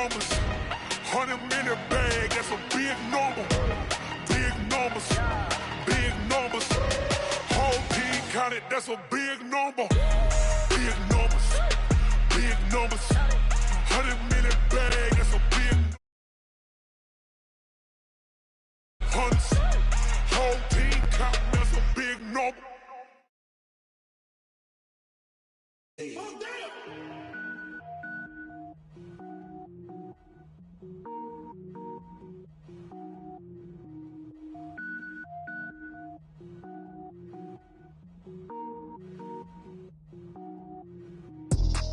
numbers. 100-minute bag, that's a big number. Big numbers, big numbers. Whole team counted, that's a big number. Big numbers, big numbers. 100-minute bag, that's a big hundreds. Whole team counting, that's a big number.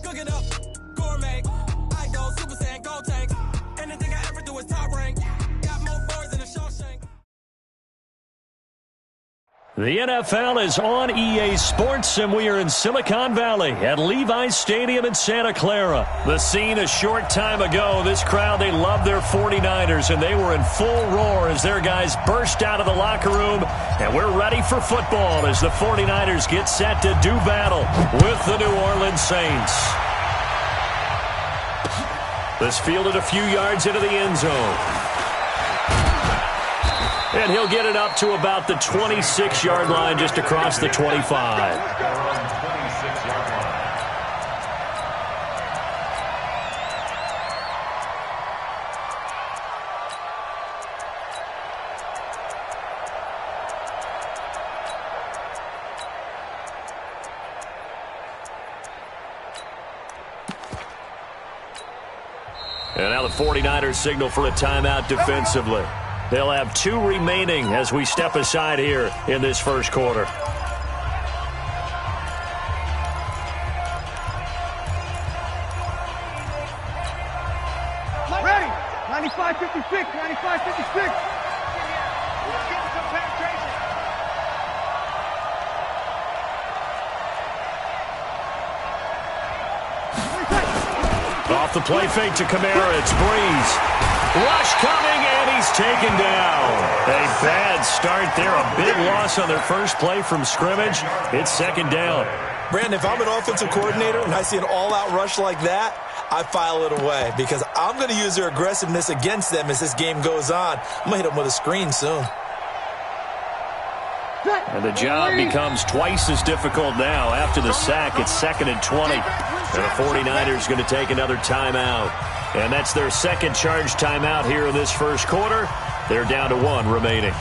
Cook it up, gourmet. I go Super Saiyan, gold tank. Anything I ever do is top rank. Got more boards than a Shawshank. The NFL is on EA Sports, and we are in Silicon Valley at Levi's Stadium in Santa Clara. The scene a short time ago, this crowd, they love their 49ers, and they were in full roar as their guys burst out of the locker room, and we're ready for football as the 49ers get set to do battle with the New Orleans Saints. This fielded a few yards into the end zone. And he'll get it up to about the 26-yard line, just across the 25. And now the 49ers signal for a timeout defensively. They'll have 2 remaining as we step aside here in this first quarter. Ready. 95-56, 95-56. Off the play fake to Kamara, it's Breeze. Rush coming, and he's taken down. A bad start there, a big loss on their first play from scrimmage. It's second down. Brandon, if I'm an offensive coordinator and I see an all-out rush like that, I file it away because I'm going to use their aggressiveness against them as this game goes on. I'm going to hit them with a screen soon. And the job becomes twice as difficult now. After the sack, it's 2nd and 20. And the 49ers going to take another timeout. And that's their second charge timeout here in this first quarter. They're down to 1 remaining.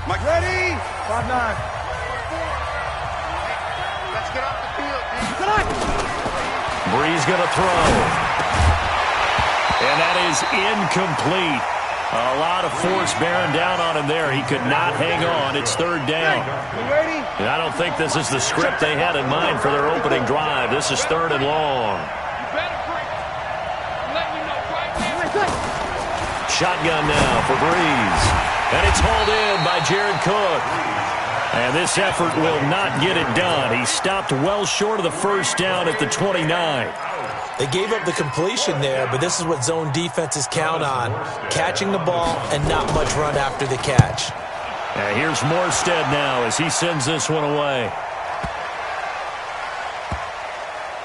Mike, ready? 5-9. Let's get off the field. Breeze going to throw. And that is incomplete. A lot of force bearing down on him there. He could not hang on. It's 3rd down. And I don't think this is the script they had in mind for their opening drive. This is 3rd and long. Shotgun now for Breeze. And it's hauled in by Jared Cook. And this effort will not get it done. He stopped well short of the first down at the 29. They gave up the completion there, but this is what zone defenses count on. Catching the ball and not much run after the catch. And here's Morstead now as he sends this one away.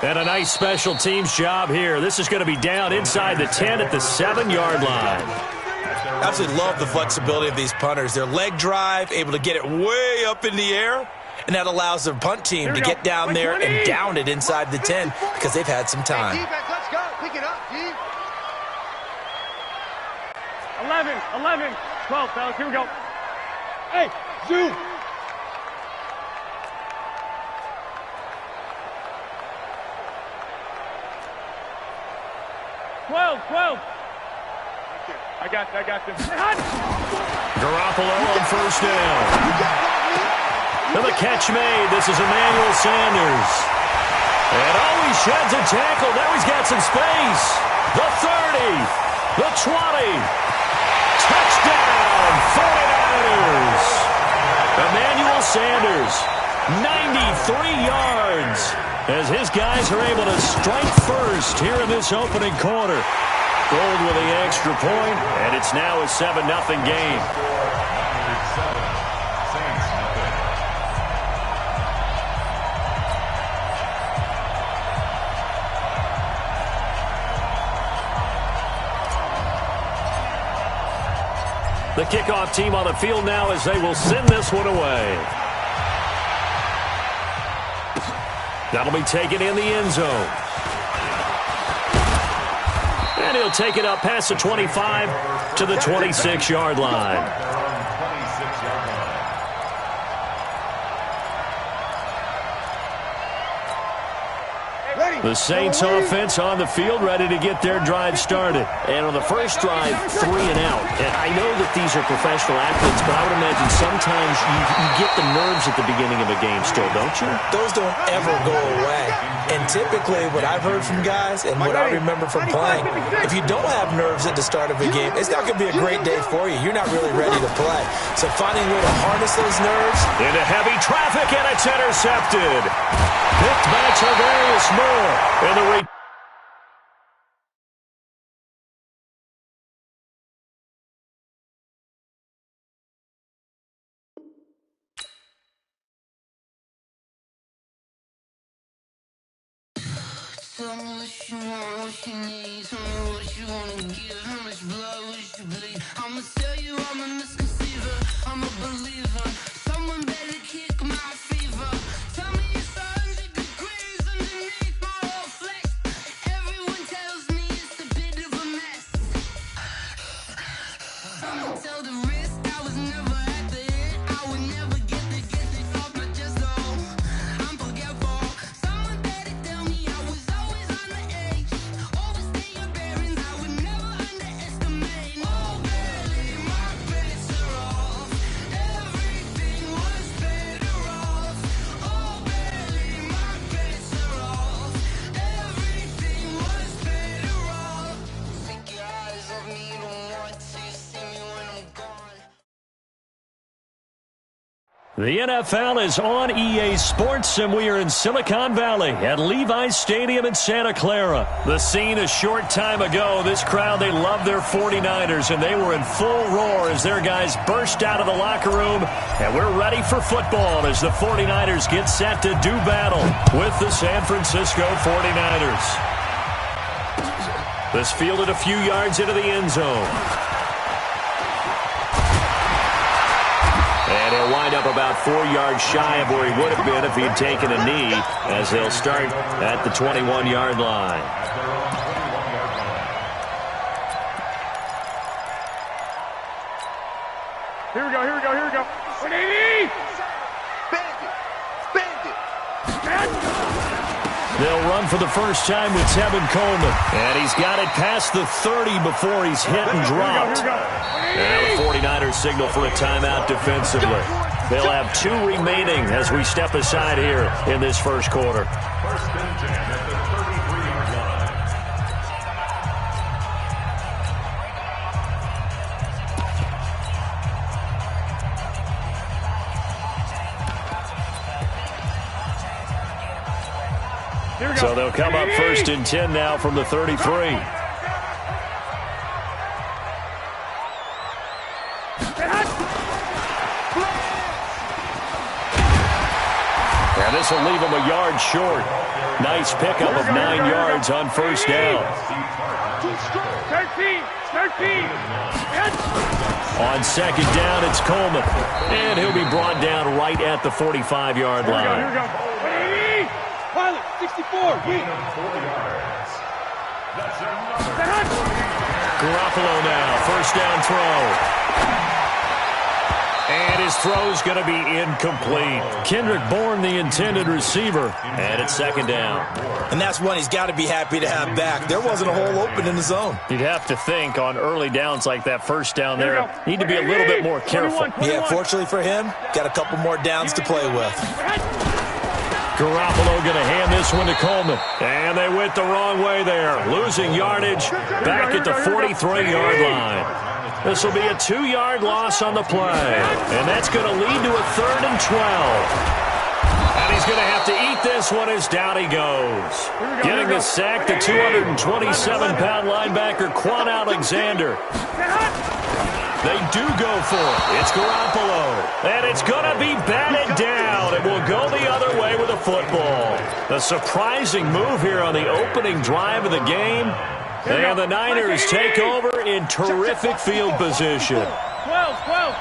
And a nice special teams job here. This is going to be down inside the 10 at the 7-yard line. Absolutely love the flexibility of these punters. Their leg drive, able to get it way up in the air, and that allows their punt team to get down there and down it inside the 10 because they've had some time. Hey, defense, let's go. Pick it up, D. 11, 12, fellas. Here we go. Hey, zoom. Twelve. I got this. Garoppolo on first down. And the catch made. This is Emmanuel Sanders. And he sheds a tackle. Now he's got some space. The 30. The 20. Touchdown, 49ers. Emmanuel Sanders, 93 yards. As his guys are able to strike first here in this opening quarter. Gold with the extra point, and it's now a 7-0 game. The kickoff team on the field now as they will send this one away. That'll be taken in the end zone. And he'll take it up past the 25 to the 26-yard line. The Saints offense on the field, ready to get their drive started. And on the first drive, 3 and out. And I know that these are professional athletes, but I would imagine sometimes you get the nerves at the beginning of a game still, don't you? Those don't ever go away. And typically what I've heard from guys and what I remember from playing, if you don't have nerves at the start of a game, it's not going to be a great day for you. You're not really ready to play. So finding a way to harness those nerves. Into heavy traffic, and it's intercepted. Picked by Tarvarius Moore. And the Tell me what you want, what you need. Tell me what you wanna give. How much blood would you bleed? I'ma tell you I'm a misconceiver. I'm a believer. Someone better kick my fever. Tell me it's 100 degrees underneath my whole flesh. Everyone tells me it's a bit of a mess. Someone tell the risk I was never at the end. I would never get it off my chest. Oh, I'm forgetful. Someone better tell me I was always on the edge. Overstay your bearings, I would never underestimate. Oh, barely, my bets are off. Everything was better off. Oh, barely, my bets are off. Everything was better off. Take your eyes off me, don't want to see me when I'm gone. The NFL is on EA Sports, and we are in Silicon Valley at Levi's Stadium in Santa Clara. The scene a short time ago. This crowd, they love their 49ers, and they were in full roar as their guys burst out of the locker room. And we're ready for football as the 49ers get set to do battle with the San Francisco 49ers. This fielded a few yards into the end zone. And he'll wind up about 4 yards shy of where he would have been if he'd taken a knee, as they'll start at the 21-yard line. Here we go, here we go, here we go. 180! Bend it. They'll run for the first time with Tevin Coleman. And he's got it past the 30 before he's hit and dropped. Here we go. Now the 49ers signal for a timeout defensively. They'll have 2 remaining as we step aside here in this first quarter. First and 10 at the 33-yard line. Here we go. So they'll come up first and 10 now from the 33. And this will leave him a yard short. Nice pickup of 9 yards on first down. 13! On second down, it's Coleman. And he'll be brought down right at the 45-yard Here we line. go. 180! Pilot, 64! Garoppolo now, first down throw. And his throw's going to be incomplete. Kendrick Bourne, the intended receiver, and it's second down. And that's one he's got to be happy to have back. There wasn't a hole open in the zone. You'd have to think on early downs like that first down there, need to be a little bit more careful. Yeah, fortunately for him, got a couple more downs to play with. Garoppolo going to hand this one to Coleman. And they went the wrong way there. Losing yardage back at the 43-yard line. This will be a 2-yard loss on the play. And that's going to lead to a 3rd and 12. And he's going to have to eat this one as down he goes. Getting the sack, the 227-pound linebacker, Quan Alexander. They do go for it. It's Garoppolo. And it's going to be batted down. It will go the other way with a football. A surprising move here on the opening drive of the game. And the Niners take over in terrific field position. 12.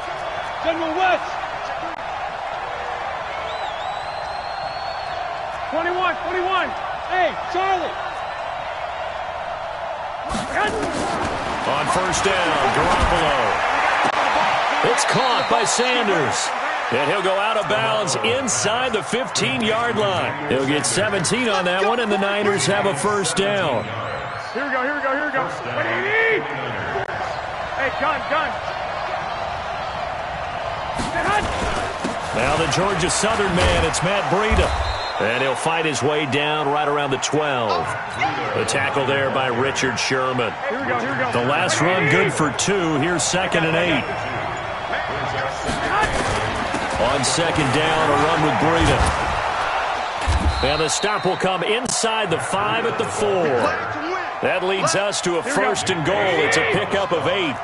General West. 21. Hey, Charlie. On first down, Garoppolo. It's caught by Sanders. And he'll go out of bounds inside the 15-yard line. He'll get 17 on that one, and the Niners have a first down. Here we go. What do you need? Hey, gun. Now the Georgia Southern man, it's Matt Breida. And he'll fight his way down right around the 12. The tackle there by Richard Sherman. Here we go. The last run good for 2. Here's 2nd and 8. On second down, a run with Breida. And the stop will come inside the 5 at the 4. That leads us to a first and goal. It's a pickup of 8.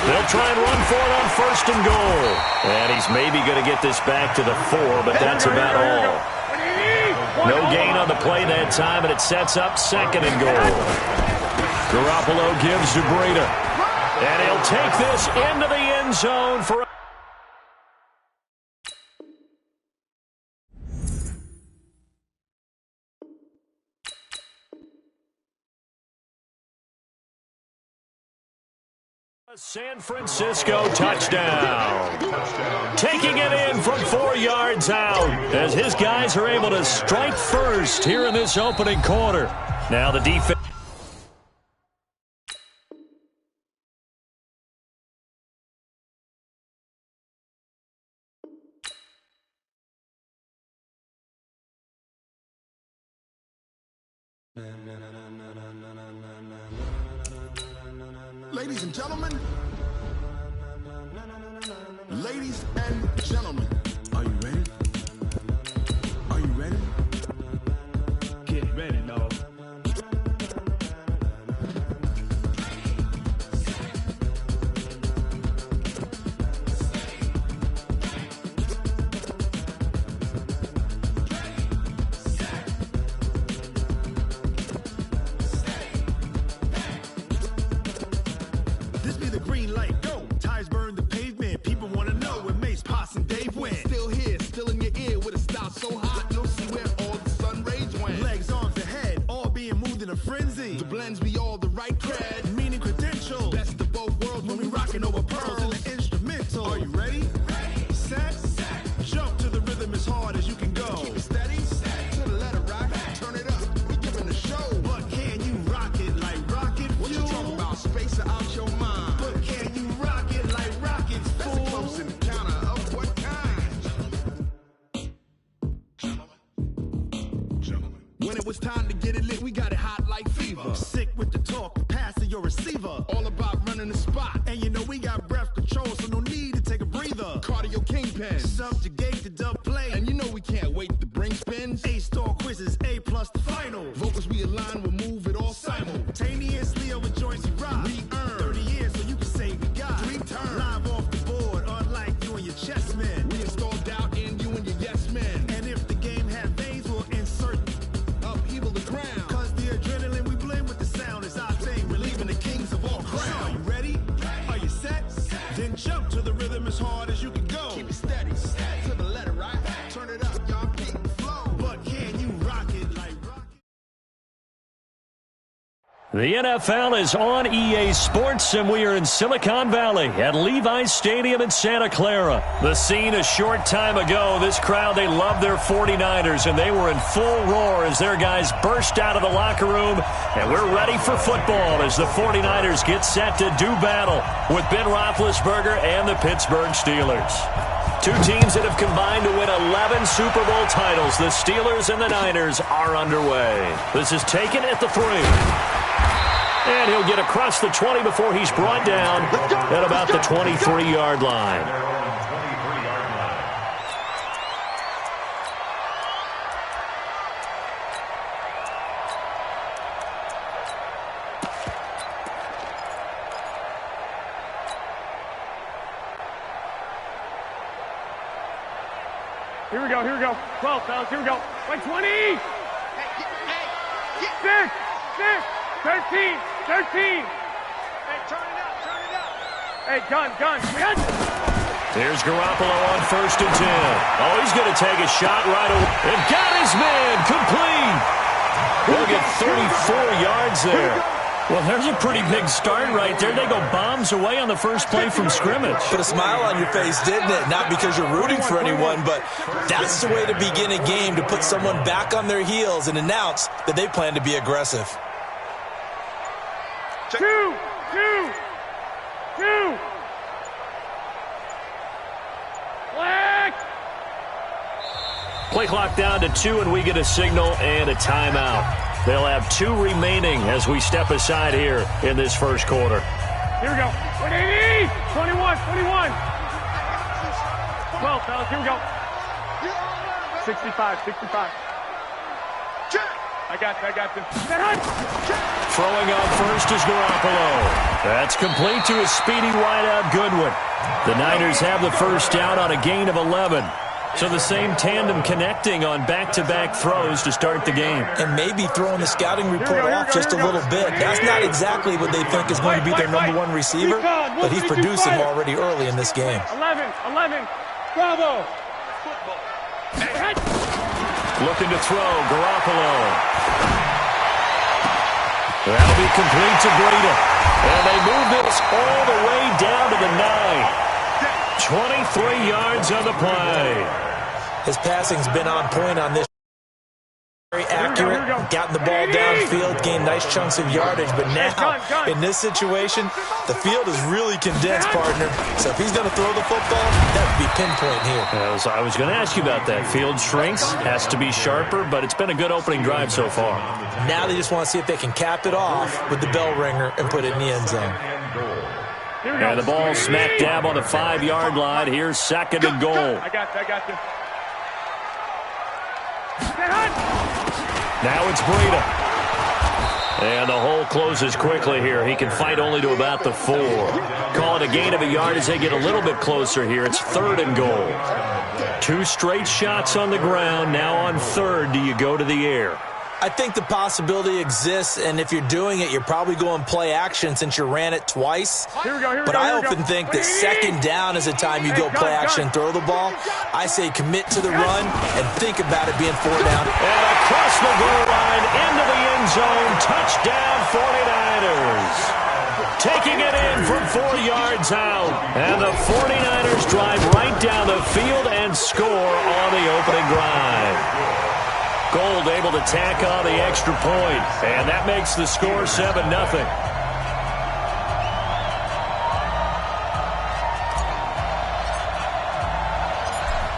They'll try and run for it on first and goal. And he's maybe going to get this back to the 4, but that's about all. No gain on the play that time, and it sets up 2nd and goal. Garoppolo gives to Breida. And he'll take this into the end zone for a... San Francisco touchdown. Taking it in from 4 yards out as his guys are able to strike first here in this opening quarter. Now the defense. Ladies and gentlemen, are you ready? Are you ready? Get ready, dog. This be the green light, go. Tires burn the pavement. People want to know where Mace, Poss, and Dave went. Still here, still in your ear with a style so hot, you'll see where all the sun rays went. Legs, arms, and head, all being moved in a frenzy. The blends be all the right cred, meaning credentials. Best of both worlds when we rocking over pearls in the instrumental. Are you ready? Set. Jump to the rhythm as hard as you can go. Keep it steady, to the letter rock. Turn it up, we giving the show. But can you rock it like rocket fuel? What you talking about? Space out your mind. But can you rock it like rockets, fool? That's a close encounter of what kind? Gentlemen. When it was time to get it lit, we got it hot like fever. Sick with the talk, pass to your receiver. All about running the spot. And you know we got breath control, so no need to take a breather. Cardio kingpin, subjugate the dub play. And you know we can't wait to bring spins. A-star quizzes, A+ the final. Vocals we align, we'll move it all simultaneously over joints we rock. We earn 30 years, so you can say we got 3 turns. Live off the board, unlike you and your chess men. We install doubt in you and your yes men. And if the game had veins, we'll insert upheaval the ground. Cause the adrenaline we blend with the sound is our thing. Relieving the kings of all crowns. So are you ready? Are you set? Then jump to the rhythm as hard as you can go. Keep it steady, to the letter right. Turn it up, y'all beat the flow. But can you rock it like rocket? The NFL is on EA Sports, and we are in Silicon Valley at Levi's Stadium in Santa Clara. The scene a short time ago, this crowd, they loved their 49ers, and they were in full roar as their guys burst out of the locker room, and we're ready for football as the 49ers get set to do battle with Ben Roethlisberger and the Pittsburgh Steelers. Two teams that have combined to win 11 Super Bowl titles. The Steelers and the Niners are underway. This is taken at the 3. And he'll get across the 20 before he's brought down at about the 23-yard line. Here we go. 12, fellas, here we go. Like 20! 6, 13, 13. Hey, turn it up, turn it up. Hey, gun. Here's Garoppolo on 1st and 10. Oh, he's going to take a shot right away. And got his man complete. He'll get 34 yards there. Well, there's a pretty big start right there. They go bombs away on the first play from scrimmage. Put a smile on your face, didn't it? Not because you're rooting for anyone, but that's the way to begin a game, to put someone back on their heels and announce that they plan to be aggressive. Two. Flag. Play clock down to 2, and we get a signal and a timeout. They'll have 2 remaining as we step aside here in this first quarter. Here we go. 180. 21. 12, fellas. Here we go. 65. I got you. Throwing on first is Garoppolo. That's complete to a speedy wideout Goodwin. The Niners have the first down on a gain of 11. So the same tandem connecting on back-to-back throws to start the game. And maybe throwing the scouting report off just a little bit. That's not exactly what they think is going to be their number 1 receiver, but he's producing already early in this game. 11. Bravo. Looking to throw, Garoppolo. That'll be complete to Breida. And they move this all the way down to the 9. 23 yards on the play. His passing's been on point on this. Very accurate, gotten the ball downfield, gained nice chunks of yardage, but now, in this situation, the field is really condensed, partner. So if he's going to throw the football, that would be pinpoint here. I was going to ask you about that. Field shrinks, has to be sharper, but it's been a good opening drive so far. Now they just want to see if they can cap it off with the bell ringer and put it in the end zone. And the ball smack dab on the 5-yard line. Here's 2nd and goal. I got you. Now it's Breida. And the hole closes quickly here. He can fight only to about the 4. Call it a gain of a yard as they get a little bit closer here. It's 3rd and goal. 2 straight shots on the ground. Now on 3rd, do you go to the air? I think the possibility exists, and if you're doing it, you're probably going play action since you ran it twice. But I often think that 2nd down is the time you go play action and throw the ball. I say commit to the run and think about it being 4 down. And across the goal line, into the end zone, touchdown 49ers. Taking it in from 4 yards out. And the 49ers drive right down the field and score on the opening drive. Gold able to tack on the extra point, and that makes the score 7-0.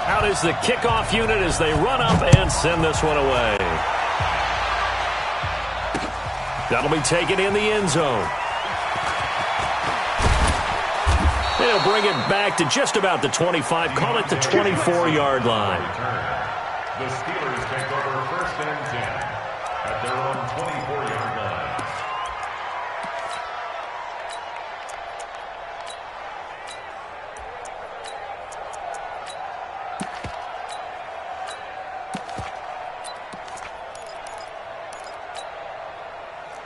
Out is the kickoff unit as they run up and send this one away. That'll be taken in the end zone. They'll bring it back to just about the 25, call it the 24-yard line. The Steelers take over 1st and 10 at their own 24-yard line.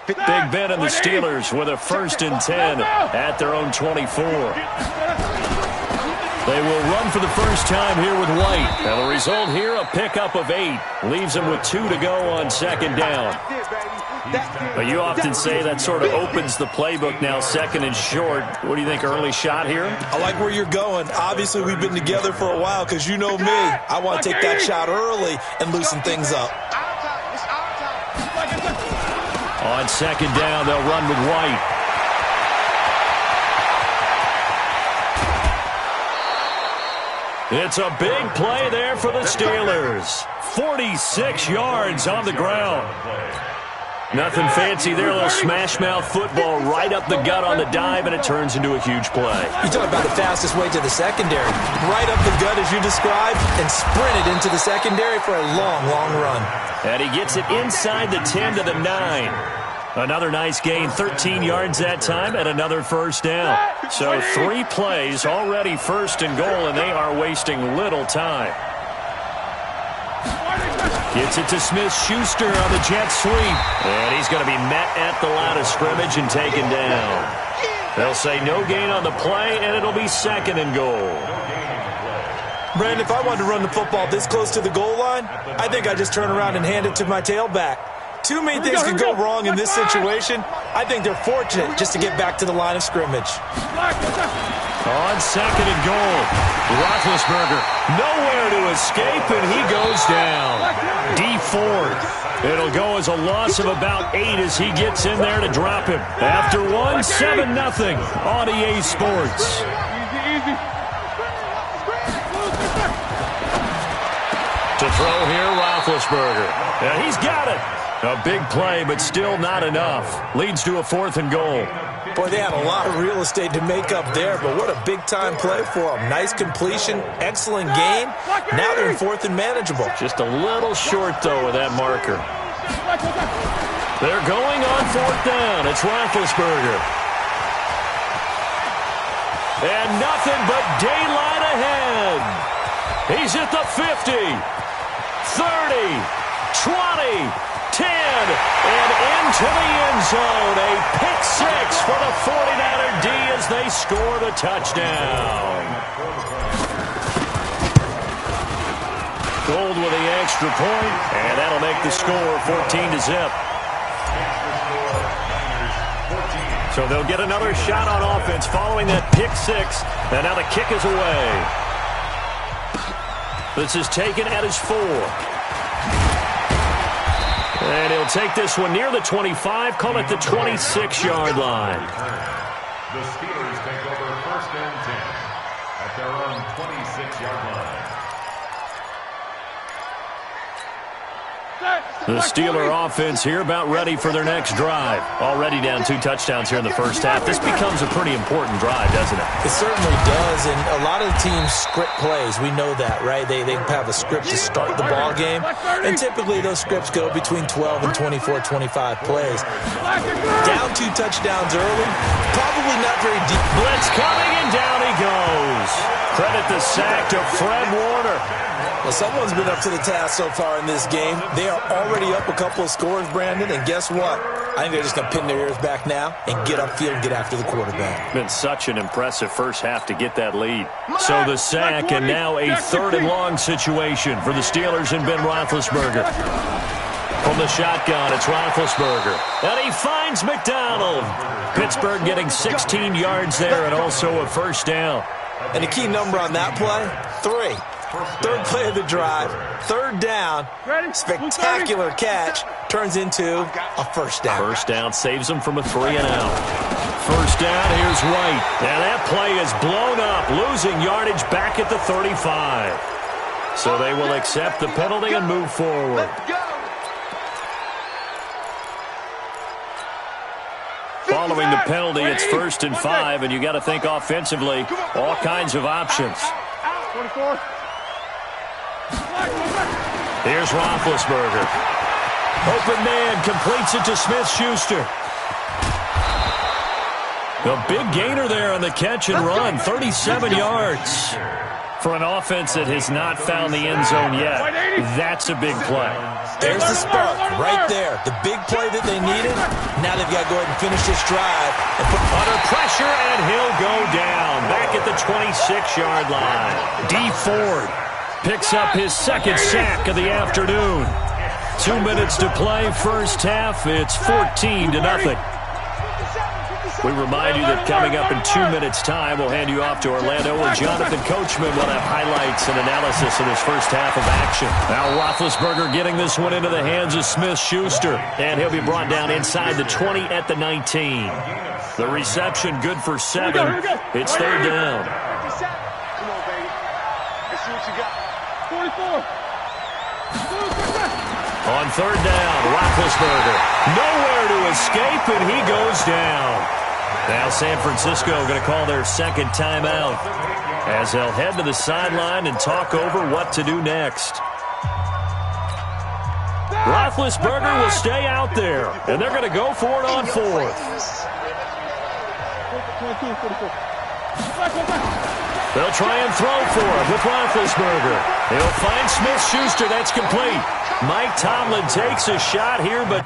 Big Ben and the Steelers with a 1st and 10 at their own 24. They will run for the first time here with White. And the result here, a pickup of 8. Leaves them with 2 to go on 2nd down. But you often say that sort of opens the playbook now, 2nd and short. What do you think, early shot here? I like where you're going. Obviously, we've been together for a while because you know me. I want to take that shot early and loosen things up. On 2nd down, they'll run with White. It's a big play there for the Steelers. 46 yards on the ground. Nothing fancy there, a little smash-mouth football right up the gut on the dive, and it turns into a huge play. You talk about the fastest way to the secondary. Right up the gut as you described, and sprinted into the secondary for a long, long run. And he gets it inside the 10 to the 9. Another nice gain, 13 yards that time, and another first down. So 3 plays, already 1st and goal, and they are wasting little time. Gets it to Smith-Schuster on the jet sweep. And he's going to be met at the line of scrimmage and taken down. They'll say no gain on the play, and it'll be second and goal. Brandon, if I wanted to run the football this close to the goal line, I think I'd just turn around and hand it to my tailback. Too many things could go wrong in this situation. I think they're fortunate just to get back to the line of scrimmage. On second and goal, Roethlisberger nowhere to escape, and he goes down. D Ford. It'll go as a loss of about 8 as he gets in there to drop him. After one, 7-0 on EA Sports. To throw here, Roethlisberger. And he's got it. A big play, but still not enough. Leads to a 4th and goal. Boy, they had a lot of real estate to make up there, but what a big-time play for them. Nice completion, excellent game. Now they're in 4th and manageable. Just a little short, though, with that marker. They're going on 4th down. It's Roethlisberger. And nothing but daylight ahead. He's at the 50, 30, 20, 10, and into the end zone. A pick 6 for the 49er D as they score the touchdown. Gold with the extra point, and that'll make the score 14-0. So they'll get another shot on offense following that pick 6, and now the kick is away. This is taken at his 4. And he'll take this one near the 25, call it the 26-yard line. The Steelers take over 1st and 10 at their own 26-yard line. The Steeler offense here about ready for their next drive. Already down 2 touchdowns here in the first half. This becomes a pretty important drive, doesn't it? It certainly does, and a lot of the teams script plays. We know that, right? They have a script to start the ball game, and typically those scripts go between 12 and 24, 25 plays. Down 2 touchdowns early, probably not very deep. Blitz coming, and down he goes. Credit the sack to Fred Warner. Well, someone's been up to the task so far in this game. They are already up a couple of scores, Brandon, and guess what? I think they're just going to pin their ears back now and get upfield and get after the quarterback. Been such an impressive first half to get that lead. So the sack, and now a 3rd and long situation for the Steelers and Ben Roethlisberger. From the shotgun, it's Roethlisberger. And he finds McDonald. Pittsburgh getting 16 yards there and also a 1st down. And the key number on that play, 3. 3rd play of the drive, 3rd down, spectacular catch, turns into a 1st down. 1st down saves them from a 3 and out. 1st down, here's White. And that play is blown up, losing yardage back at the 35. So they will accept the penalty and move forward. Following the penalty, it's 1st and 5, and you got to think offensively, all kinds of options. 24. Here's Roethlisberger. Open man, completes it to Smith-Schuster. A big gainer there on the catch and run, 37 yards. For an offense that has not found the end zone yet, that's a big play. There's the spark right there. The big play that they needed. Now they've got to go ahead and finish this drive. And put under pressure, and he'll go down. Back at the 26-yard line. D Ford picks up his 2nd sack of the afternoon. 2 minutes to play, first half. It's 14-0. We remind you that coming up in 2 minutes' time, we'll hand you off to Orlando, where Jonathan Coachman will have highlights and analysis of his first half of action. Now Roethlisberger getting this one into the hands of Smith-Schuster, and he'll be brought down inside the 20 at the 19. The reception good for 7. It's 3rd down. Come on, baby. Let's see what you got. 44. On 3rd down, Roethlisberger nowhere to escape, and he goes down. Now San Francisco going to call their 2nd timeout as they'll head to the sideline and talk over what to do next. Roethlisberger will stay out there, and they're going to go for it on 4th. They'll try and throw for it with Roethlisberger. He'll find Smith-Schuster. That's complete. Mike Tomlin takes a shot here, but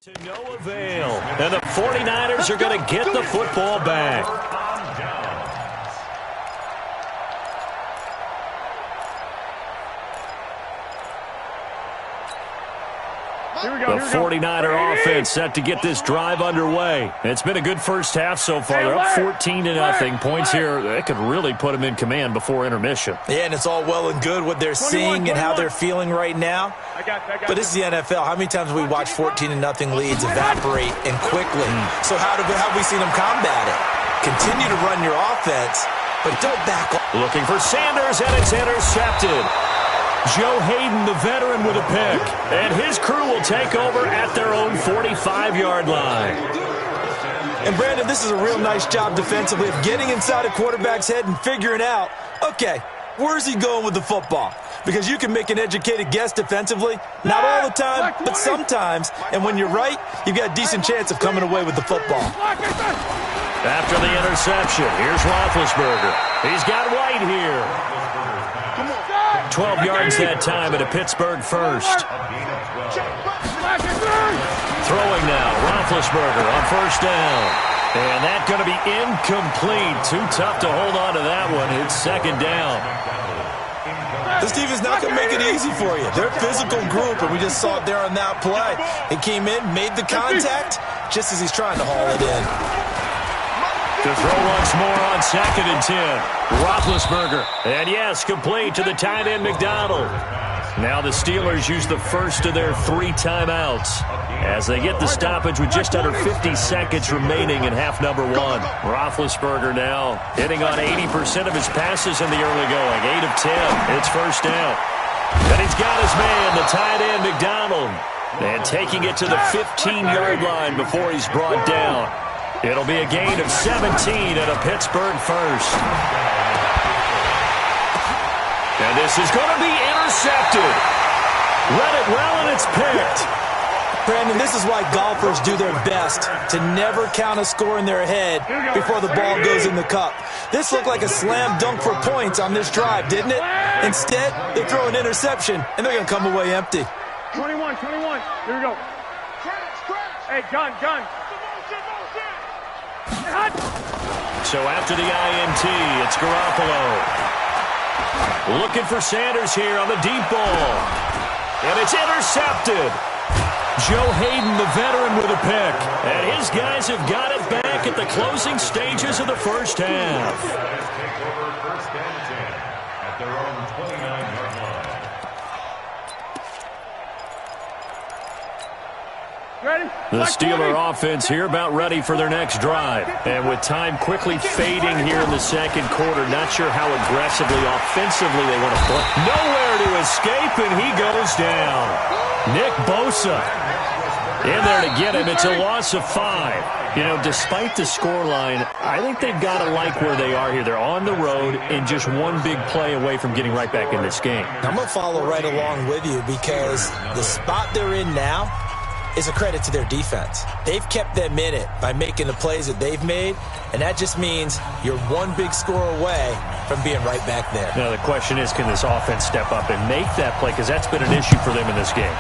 to no avail. And the 49ers are going to get the football back. The 49er offense set to get this drive underway. It's been a good first half so far. They're up 14-0. Points here, that could really put them in command before intermission. Yeah, and it's all well and good what they're seeing and how they're feeling right now. But this is the NFL. How many times have we watched 14-0 leads evaporate and quickly? So how have we seen them combat it? Continue to run your offense, but don't back off. Looking for Sanders, and it's intercepted. Joe Hayden, the veteran, with a pick. And his crew will take over at their own 45-yard line. And, Brandon, this is a real nice job defensively of getting inside a quarterback's head and figuring out, okay, where's he going with the football? Because you can make an educated guess defensively. Not all the time, but sometimes. And when you're right, you've got a decent chance of coming away with the football. After the interception, here's Roethlisberger. He's got White here. 12 yards that time at a Pittsburgh first. Throwing now, Roethlisberger on first down. And that's going to be incomplete. Too tough to hold on to that one. It's second down. This team is not going to make it easy for you. They're a physical group, and we just saw it there on that play. He came in, made the contact, just as he's trying to haul it in. To throw once more on 2nd and 10. Roethlisberger. And yes, complete to the tight end McDonald. Now the Steelers use the first of their 3 timeouts as they get the stoppage with just under 50 seconds remaining in half number 1. Roethlisberger now hitting on 80% of his passes in the early going. 8 of 10. It's first down. And he's got his man, the tight end McDonald. And taking it to the 15-yard line before he's brought down. It'll be a gain of 17 at a Pittsburgh first. And this is going to be intercepted. Read it well, and it's picked. Brandon, this is why golfers do their best to never count a score in their head before the ball goes in the cup. This looked like a slam dunk for points on this drive, didn't it? Instead, they throw an interception, and they're going to come away empty. 21. Here we go. Hey, John. So after the INT, it's Garoppolo. Looking for Sanders here on the deep ball. And it's intercepted. Joe Hayden, the veteran, with a pick. And his guys have got it back at the closing stages of the first half. Take over 1st and 10 at their own 29-yard line. The Steeler offense here about ready for their next drive. And with time quickly fading here in the second quarter, not sure how aggressively, offensively they want to play. Nowhere to escape, and he goes down. Nick Bosa in there to get him. It's a loss of 5. You know, despite the scoreline, I think they've got to like where they are here. They're on the road and just one big play away from getting right back in this game. I'm going to follow right along with you because the spot they're in now is a credit to their defense. They've kept them in it by making the plays that they've made, and that just means you're one big score away from being right back there. Now the question is, can this offense step up and make that play? Because that's been an issue for them in this game.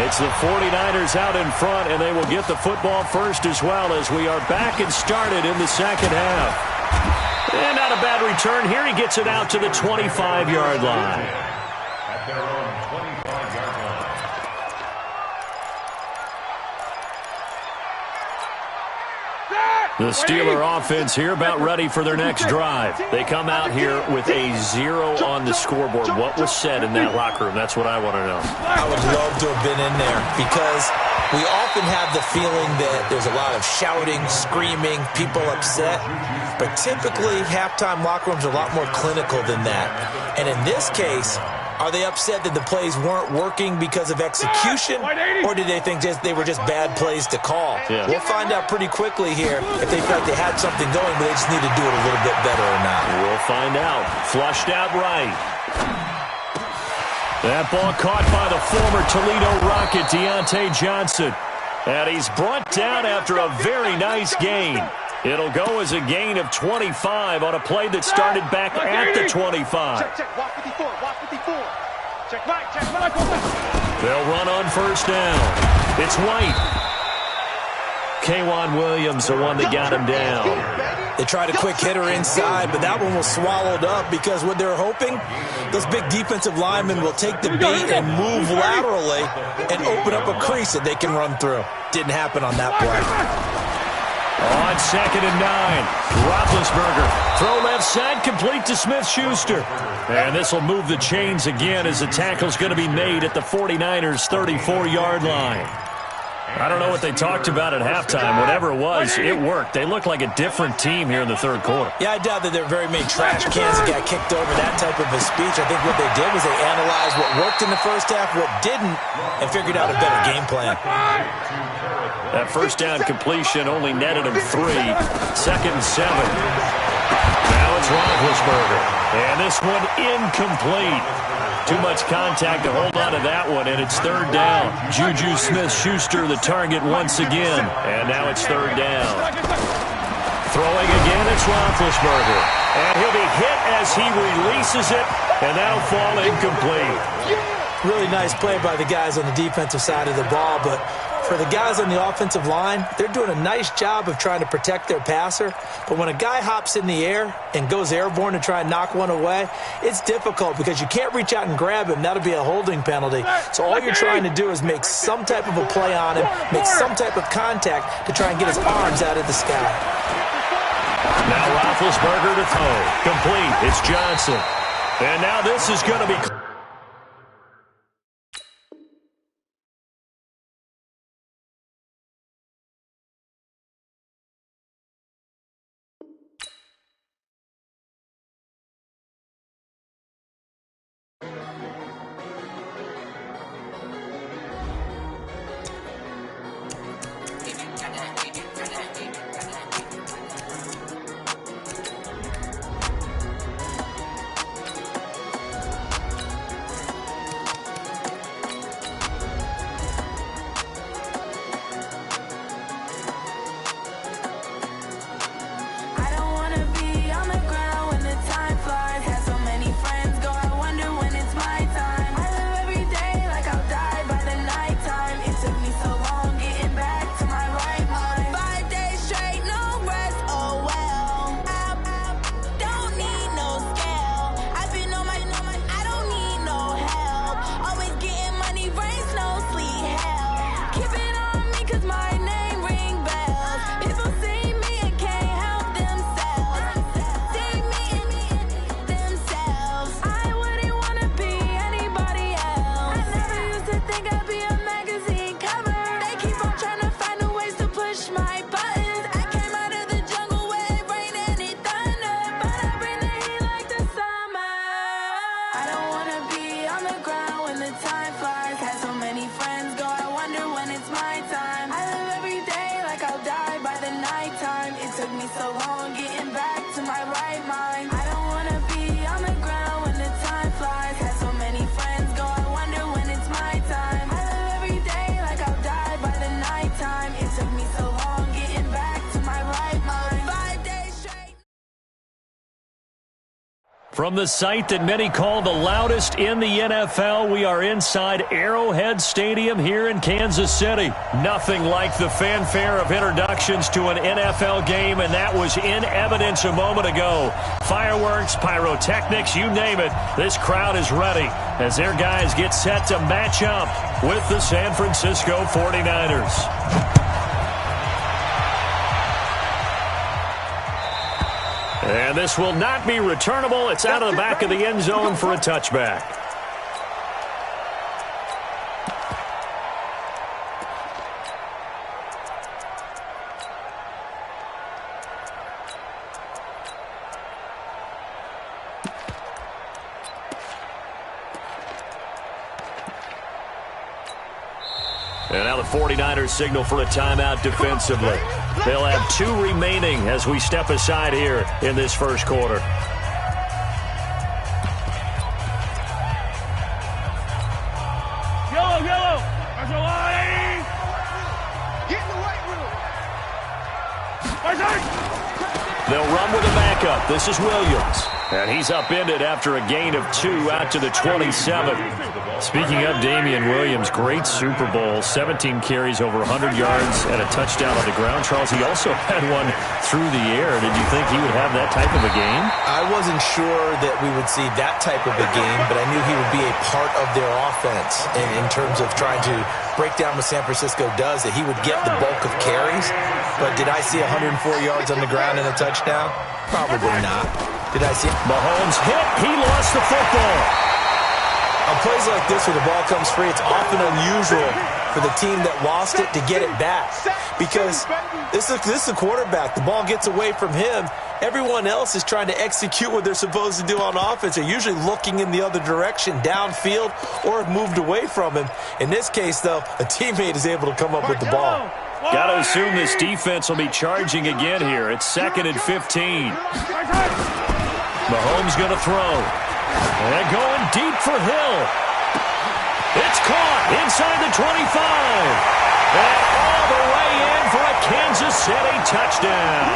It's the 49ers out in front, and they will get the football first as well as we are back and started in the second half. And not a bad return here. He gets it out to the 25-yard line. At their own 25-yard line. The Steeler offense here about ready for their next drive. They come out here with a 0 on the scoreboard. What was said in that locker room? That's what I want to know. I would love to have been in there because we often have the feeling that there's a lot of shouting, screaming, people upset. But typically, halftime locker rooms are a lot more clinical than that. And in this case, are they upset that the plays weren't working because of execution, or did they think they were just bad plays to call? Yeah. We'll find out pretty quickly here if they felt they had something going, but they just need to do it a little bit better or not. We'll find out. Flushed out right. That ball caught by the former Toledo Rocket, Deontay Johnson. And he's brought down after a very nice gain. It'll go as a gain of 25 on a play that started back at the 25. Check. Watch 54. Watch 54. Check right. They'll run on first down. It's White. K'Wan Williams, the one that got him down. They tried a quick hitter inside, but that one was swallowed up because what they're hoping, those big defensive linemen will take the bait and move laterally and open up a crease that they can run through. Didn't happen on that play. On 2nd and 9, Roethlisberger. Throw left side, complete to Smith-Schuster. And this will move the chains again as the tackle's going to be made at the 49ers' 34-yard line. I don't know what they talked about at halftime. Whatever it was, it worked. They look like a different team here in the third quarter. Yeah, I doubt that there are very many trash cans that got kicked over, that type of a speech. I think what they did was they analyzed what worked in the first half, what didn't, and figured out a better game plan. That first down completion only netted him 3. 2nd and 7. Now it's Roethlisberger. And this one incomplete. Too much contact to hold on to that one, and it's 3rd down. Juju Smith-Schuster the target once again. And now it's 3rd down. Throwing again, it's Roethlisberger. And he'll be hit as he releases it, and that'll fall incomplete. Really nice play by the guys on the defensive side of the ball, but for the guys on the offensive line, they're doing a nice job of trying to protect their passer. But when a guy hops in the air and goes airborne to try and knock one away, it's difficult because you can't reach out and grab him. That'll be a holding penalty. So all you're trying to do is make some type of a play on him, make some type of contact to try and get his arms out of the sky. Now Roethlisberger to throw. Complete. It's Johnson. And now this is going to be... From the site that many call the loudest in the NFL, we are inside Arrowhead Stadium here in Kansas City. Nothing like the fanfare of introductions to an NFL game, and that was in evidence a moment ago. Fireworks, pyrotechnics, you name it, this crowd is ready as their guys get set to match up with the San Francisco 49ers. And this will not be returnable. It's out of the back of the end zone for a touchback. And now the 49ers signal for a timeout defensively. They'll have 2 remaining as we step aside here in this first quarter. Yellow. That's a line. Get in the weight room. They'll run with a backup. This is Williams. And he's upended after a gain of 2 out to the 27. Speaking of Damian Williams, great Super Bowl. 17 carries, over 100 yards, and a touchdown on the ground. Charles, he also had one through the air. Did you think he would have that type of a game? I wasn't sure that we would see that type of a game, but I knew he would be a part of their offense in terms of trying to break down what San Francisco does, that he would get the bulk of carries. But did I see 104 yards on the ground and a touchdown? Probably not. Did I see Mahomes hit? He lost the football. On plays like this where the ball comes free, it's often unusual for the team that lost it to get it back. Because this is a quarterback. The ball gets away from him. Everyone else is trying to execute what they're supposed to do on offense. They're usually looking in the other direction, downfield, or have moved away from him. In this case, though, a teammate is able to come up with the ball. Got to assume this defense will be charging again here. It's 2nd and 15. Mahomes going to throw. And going deep for Hill. It's caught inside the 25. And all the way in for a Kansas City touchdown.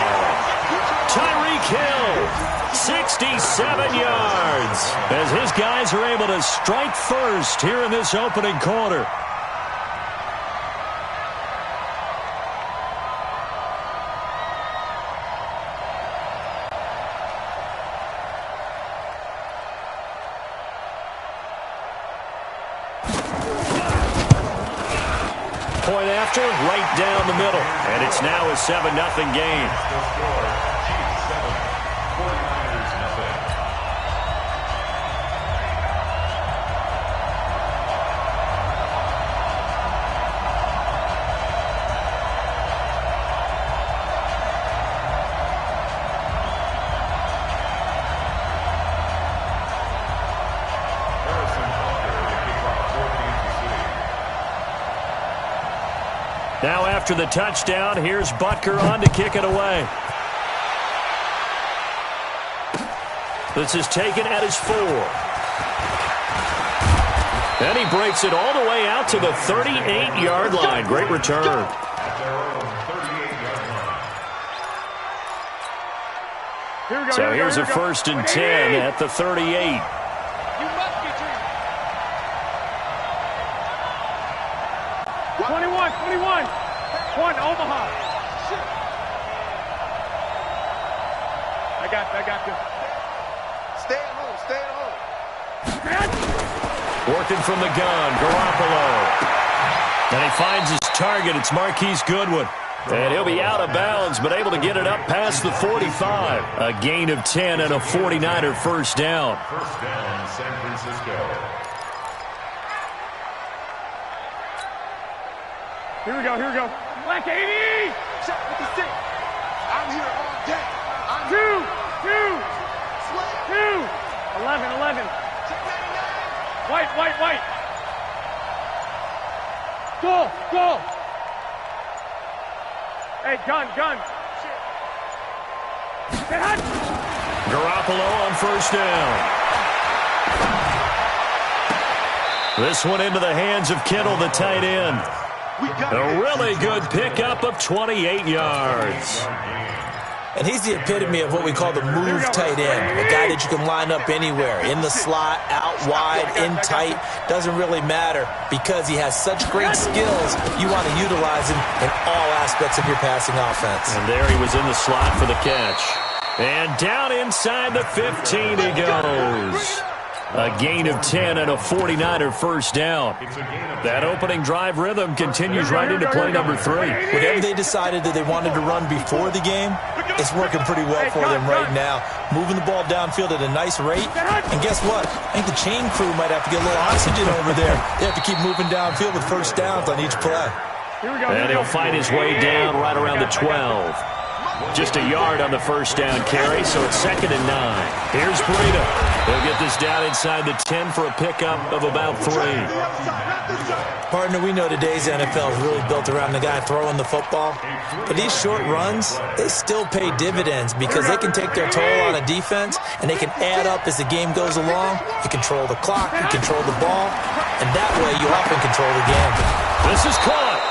Tyreek Hill, 67 yards, as his guys are able to strike first here in this opening quarter. Point after, right down the middle. And it's now a 7-0 game. Now after the touchdown, here's Butker on to kick it away. This is taken at his 4. And he breaks it all the way out to the 38-yard line. Great return. So here's a 1st and 10 at the 38. One, Omaha. I got you. Stay at home. Working from the gun, Garoppolo. And he finds his target. It's Marquise Goodwin. And he'll be out of bounds, but able to get it up past the 45. A gain of 10 and a 49er first down. First down, San Francisco. Here we go. Black 80! Check with the 6. I'm here all day. I'm 2. 11. White. Go. Hey, gun. Get hot. Garoppolo on first down. This one into the hands of Kittle, the tight end. A really good pickup of 28 yards. And he's the epitome of what we call the move tight end. A guy that you can line up anywhere. In the slot, out wide, in tight. Doesn't really matter because he has such great skills. You want to utilize him in all aspects of your passing offense. And there he was in the slot for the catch. And down inside the 15 he goes. A gain of 10 and a 49er first down. That opening drive rhythm continues right into play number 3. Whatever they decided that they wanted to run before the game, it's working pretty well for them right now. Moving the ball downfield at a nice rate. And guess what? I think the chain crew might have to get a little oxygen over there. They have to keep moving downfield with first downs on each play. And he'll fight his way down right around the 12. Just a yard on the first down carry, so it's 2nd and 9. Here's Breida. He'll get this down inside the 10 for a pickup of about 3. Partner, we know today's NFL is really built around the guy throwing the football. But these short runs, they still pay dividends because they can take their toll on a defense and they can add up as the game goes along. You control the clock, you control the ball, and that way you often control the game. This is caught.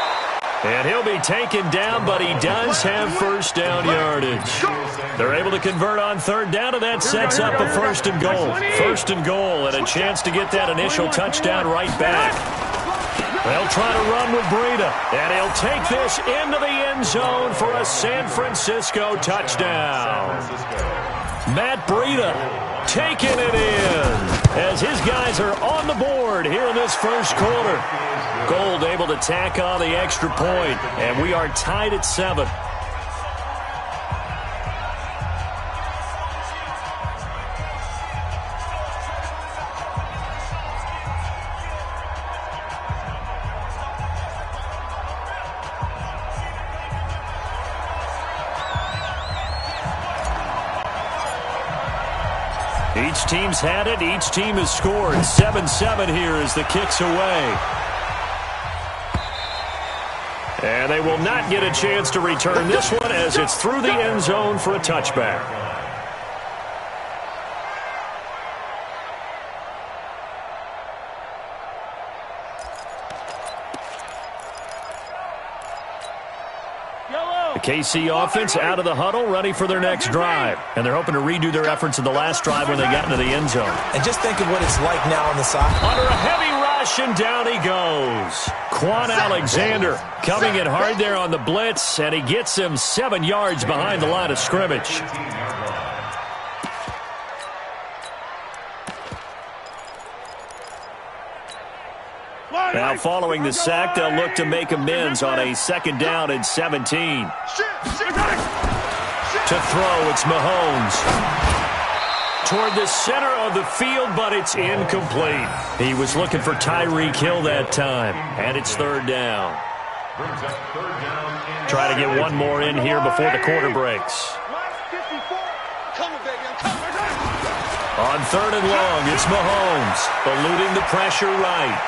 And he'll be taken down, but he does have first down yardage. They're able to convert on third down, and that sets up a first and goal. First and goal, and a chance to get that initial touchdown right back. They'll try to run with Breida, and he'll take this into the end zone for a San Francisco touchdown. Matt Breida taking it in as his guys are on the board here in this first quarter. Gold able to tack on the extra point, and we are tied at 7. Each team's had it. Each team has scored. 7-7 here as the kick's away. And they will not get a chance to return this one as it's through the end zone for a touchback. The KC offense out of the huddle, ready for their next drive. And they're hoping to redo their efforts in the last drive when they got into the end zone. And just think of what it's like now on the side. Under a heavy rush, and down he goes. Quan Alexander coming in hard there on the blitz, and he gets him 7 yards behind the line of scrimmage. Now following the sack, they'll look to make amends on a 2nd down and 17. To throw, it's Mahomes. Toward the center of the field, but it's incomplete. He was looking for Tyreek Hill that time, and it's 3rd down. Try to get one more in here before the quarter breaks. On 3rd and long, it's Mahomes, eluding the pressure right.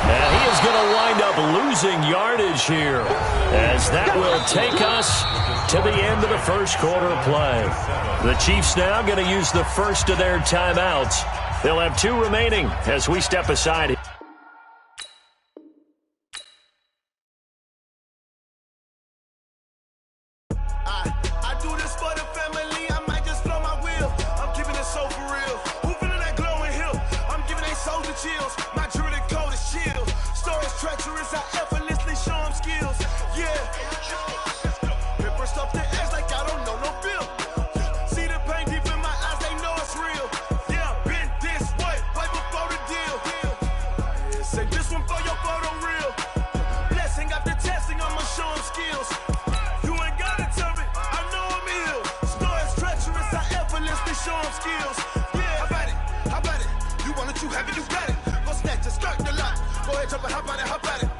And he is going to wind up losing yardage here, as that will take us to the end of the first quarter of play. The Chiefs now going to use the first of their timeouts. They'll have 2 remaining as we step aside. I do this for the family. I might just blow my wheel. I'm keeping it so for real. Who feeling that glowing hill? I'm giving they soldier chills. My jewelry code is chill. Stories treacherous. I effortlessly show them skills. Yeah. Paper stuff the edge like I don't know no bill. See the pain deep in my eyes. They know it's real. Yeah, been this way before the deal. Say this one for your photo reel. Blessing after testing. I'ma show them skills. Show them skills. Yeah, how about it? You want it, you have it, you got it. Go snatch it, skirt the lot. Go ahead, jump it, how about it?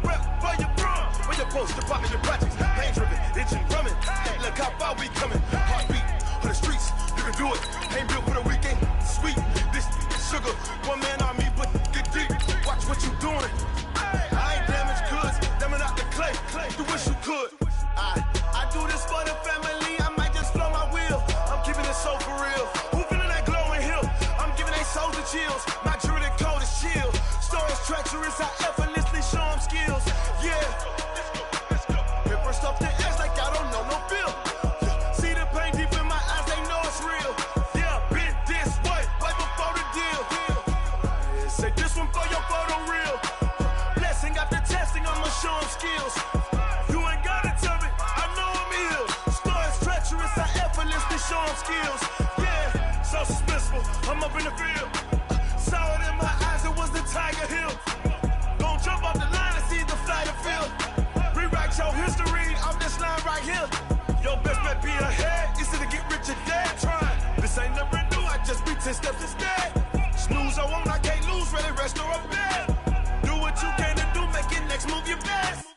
Rep for your bro, for your post, your pop, your projects. Pain driven, itching, drumming. Look how far we coming. Heartbeat on the streets, you can do it. Ain't built for the weekend, sweet. This sugar, one man army, but get deep. Watch what you doing. I ain't damaged goods, damn out the clay. You wish you could. I do this for the family. I might just blow my wheel. I'm keeping it so for real. Who feeling that glowing hill? I'm giving they soldier chills. My jewelry code is chill. Stories treacherous. I effortlessly show them skills. Yeah. Paper stuff the edge like I don't know no bill. See the pain deep in my eyes. They know it's real. Yeah, been this way before the deal. Say this one for your photo reel. Blessing after testing. I'ma show them skills. Show them skills, yeah, so suspenseful. I'm up in the field, saw it in my eyes, it was the Tiger Hill. Gon' jump off the line and see the fly the field. Rewrite your history off this line right here. Your best bet be ahead, easy to get rich or dead. Trying, this ain't never new, I just be 10 steps instead. Snooze I won't, I can't lose, ready, rest or up bed. Do what you can to do, make it next move your best.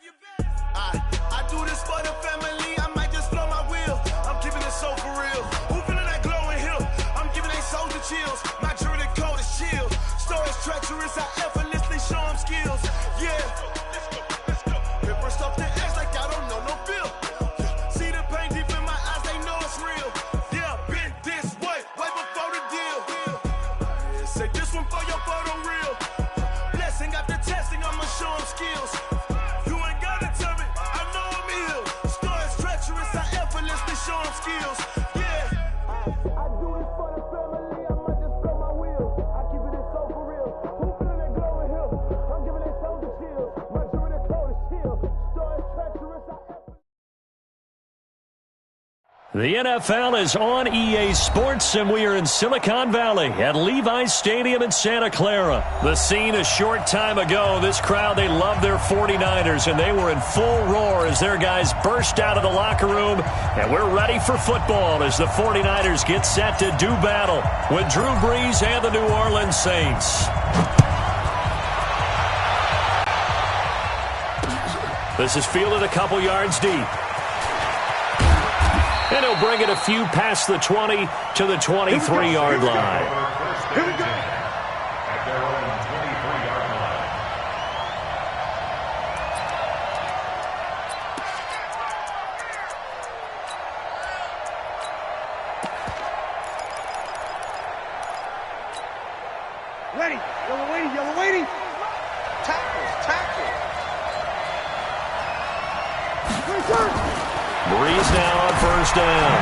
I do this for the family, I might just blow my wheel. I'm keeping it so for real. Who feeling that glowing hill? I'm giving they soldier chills. My jewelry code is chill. Stories treacherous. I effortlessly show them skills. Yeah. Paper stuff the edge like I don't know no bill. See the pain deep in my eyes. They know it's real. Yeah, been this way before the deal. The NFL is on EA Sports, and we are in Silicon Valley at Levi's Stadium in Santa Clara. The scene a short time ago, this crowd, they love their 49ers, and they were in full roar as their guys burst out of the locker room, and we're ready for football as the 49ers get set to do battle with Drew Brees and the New Orleans Saints. This is fielded a couple yards deep. And he'll bring it a few past the 20 to the 23-yard line. Here we go. At their own 23-yard line. Ready. Yellow lady, yellow lady. Tackle. Brees now on first down.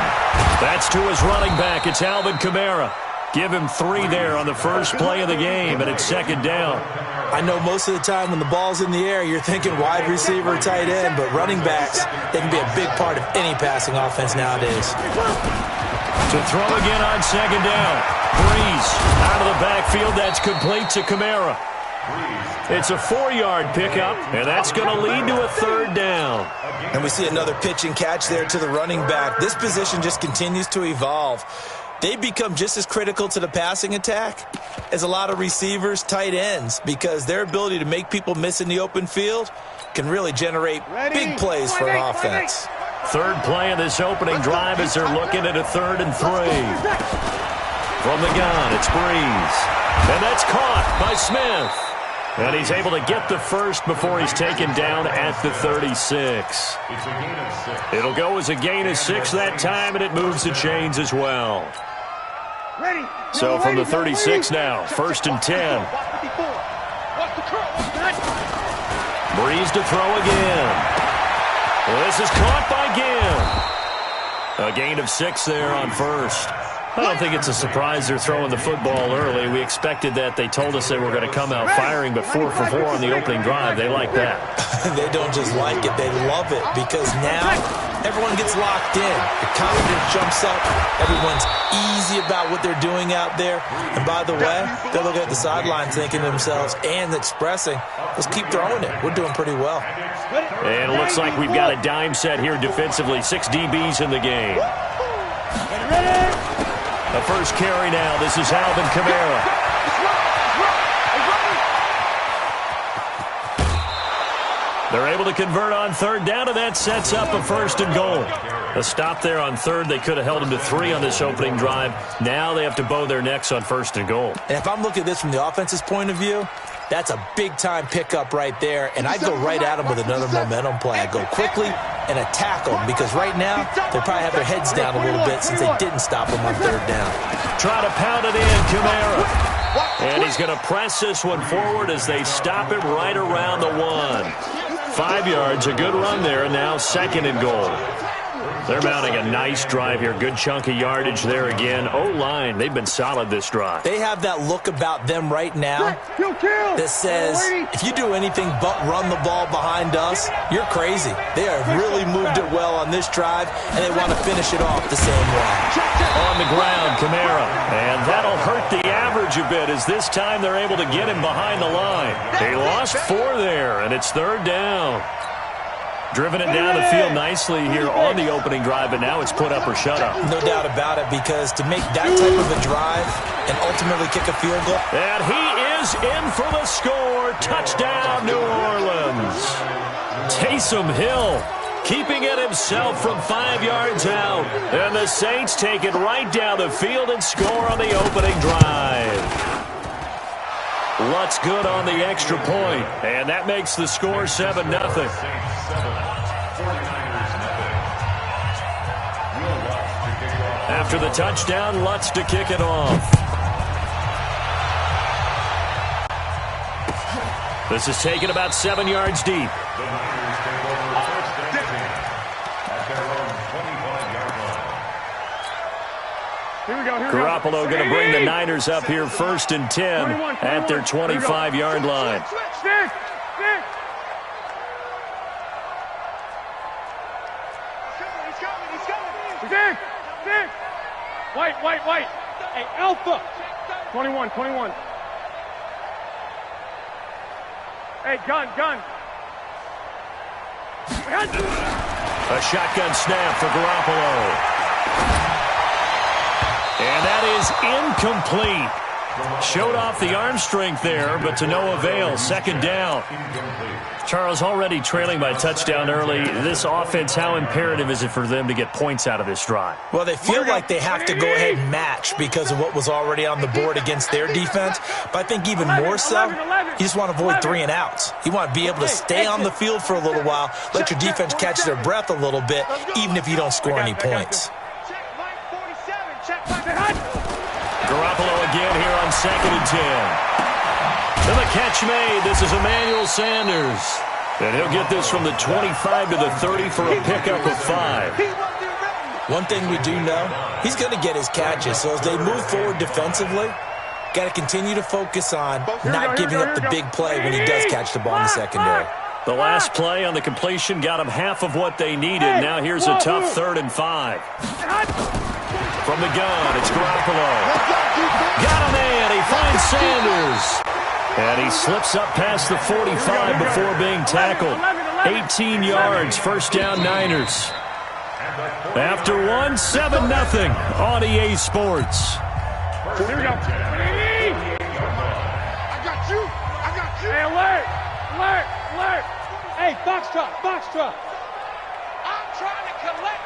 That's to his running back. It's Alvin Kamara. Give him 3 there on the first play of the game, and it's second down. I know most of the time when the ball's in the air, you're thinking wide receiver, tight end, but running backs, they can be a big part of any passing offense nowadays. To throw again on second down. Brees out of the backfield. That's complete to Kamara. It's a 4-yard pickup, and that's going to lead to a third down. And we see another pitch and catch there to the running back. This position just continues to evolve. They become just as critical to the passing attack as a lot of receivers, tight ends, because their ability to make people miss in the open field can really generate big plays for an offense. Third play of this opening drive as they're looking at a 3rd and 3. From the gun, it's Brees. And that's caught by Smith. And he's able to get the first before he's taken down at the 36. It's a gain of 6. It'll go as a gain of 6 that time, and it moves the chains as well. Ready. So from the 36 now, 1st and 10. Brees to throw again. This is caught by Ginn. A gain of 6 there on first. I don't think it's a surprise they're throwing the football early. We expected that. They told us they were going to come out firing, but 4 for 4 on the opening drive. They like that. They don't just like it, they love it, because now everyone gets locked in. The confidence jumps up. Everyone's easy about what they're doing out there. And by the way, they're looking at the sideline thinking to themselves and expressing, let's keep throwing it. We're doing pretty well. And it looks like we've got a dime set here defensively. 6 DBs in the game. The first carry now. This is Alvin Kamara. They're able to convert on 3rd down, and that sets up a 1st and goal. A stop there on 3rd. They could have held him to 3 on this opening drive. Now they have to bow their necks on 1st and goal. And if I'm looking at this from the offense's point of view, that's a big-time pickup right there, and I'd go right at them with another momentum play. I'd go quickly and attack them, because right now they probably have their heads down a little bit since they didn't stop them on 3rd down. Try to pound it in, Kamara. And he's going to press this one forward as they stop him right around the 1. 5 yards, a good run there, and now 2nd and goal. They're mounting a nice drive here. Good chunk of yardage there again. O-line, they've been solid this drive. They have that look about them right now that says, if you do anything but run the ball behind us, you're crazy. They have really moved it well on this drive, and they want to finish it off the same way. On the ground, Kamara. And that'll hurt the average a bit, as this time they're able to get him behind the line. They lost 4 there, and it's 3rd down. Driven it down the field nicely here on the opening drive, but now it's put up or shut up. No doubt about it, because to make that type of a drive and ultimately kick a field goal. And he is in for the score. Touchdown, New Orleans. Taysom Hill keeping it himself from 5 yards out. And the Saints take it right down the field and score on the opening drive. Lutz good on the extra point, and that makes the score 7-0. After the touchdown, Lutz to kick it off. This is taken about 7 yards deep. Garoppolo going to bring the Niners up here 1st and 10 at their 25-yard line. He's coming. White. Hey, Alpha. 21. Hey, gun. A shotgun snap for Garoppolo. And that is incomplete. Showed off the arm strength there, but to no avail. Second down. Charles, already trailing by touchdown early. This offense, how imperative is it for them to get points out of this drive? Well, they feel like they have to go ahead and match because of what was already on the board against their defense. But I think even more so, you just want to avoid 3 and outs. You want to be able to stay on the field for a little while, let your defense catch their breath a little bit, even if you don't score any points. Garoppolo again here on 2nd and 10. And the catch made. This is Emmanuel Sanders. And he'll get this from the 25 to the 30 for a pickup of 5. One thing we do know, he's going to get his catches. So as they move forward defensively, got to continue to focus on not giving up the big play when he does catch the ball in the secondary. The last play on the completion got him half of what they needed. Now here's a tough 3rd and 5. From the gun, it's Garoppolo. Got him in. He finds Sanders. And he slips up past the 45 before being tackled. 18 yards, first down Niners. After one, 7-0 on EA Sports. Here we go. I got you. Hey, alert. Hey, Foxtrot. I'm trying to collect.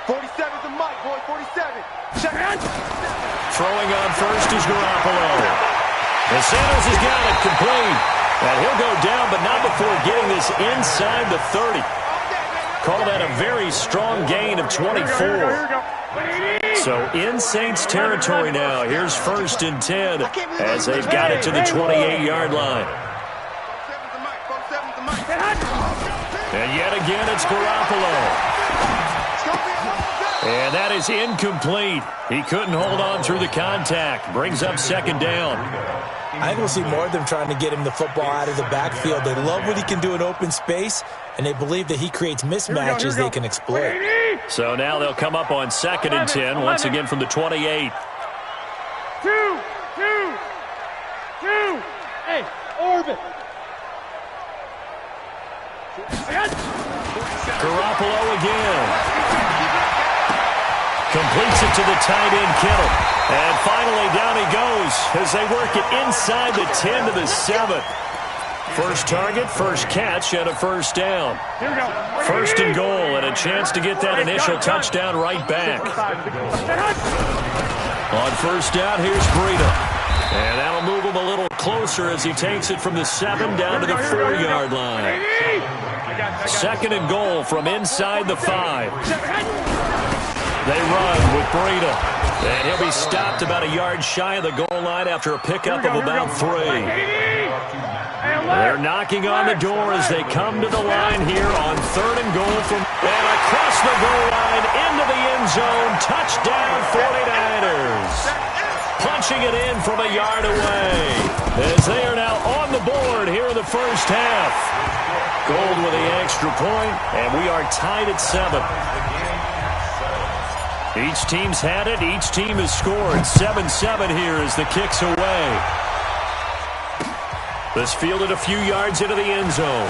47's the mic, boy, 47. Check it. Throwing on first is Garoppolo. And Sanders has got it complete. And he'll go down, but not before getting this inside the 30. Call that a very strong gain of 24. So in Saints territory now. Here's 1st and 10 as they've got it to the 28-yard line. And yet again, it's Garoppolo. And that is incomplete. He couldn't hold on through the contact. Brings up 2nd down. I think we'll see more of them trying to get him the football out of the backfield. They love what he can do in open space, and they believe that he creates mismatches they can exploit. So now they'll come up on 2nd and 10, once again from the 28. Two. Hey, orbit. Garoppolo again. Completes it to the tight end, Kittle. And finally, down he goes as they work it inside the 10 to the 7. First target, first catch, and a first down. 1st and goal, and a chance to get that initial touchdown right back. On 1st down, here's Breida. And that'll move him a little closer as he takes it from the 7 down to the 4-yard line. 2nd and goal from inside the 5. They run with Breida. And he'll be stopped about a yard shy of the goal line after a pickup of about 3. They're knocking on the door as they come to the line here on 3rd and goal from and across the goal line into the end zone. Touchdown 49ers. Punching it in from a yard away as they are now on the board here in the first half. Gold with the extra point, and we are tied at 7. Each team's had it. Each team has scored. 7-7 here as the kick's away. This fielded a few yards into the end zone.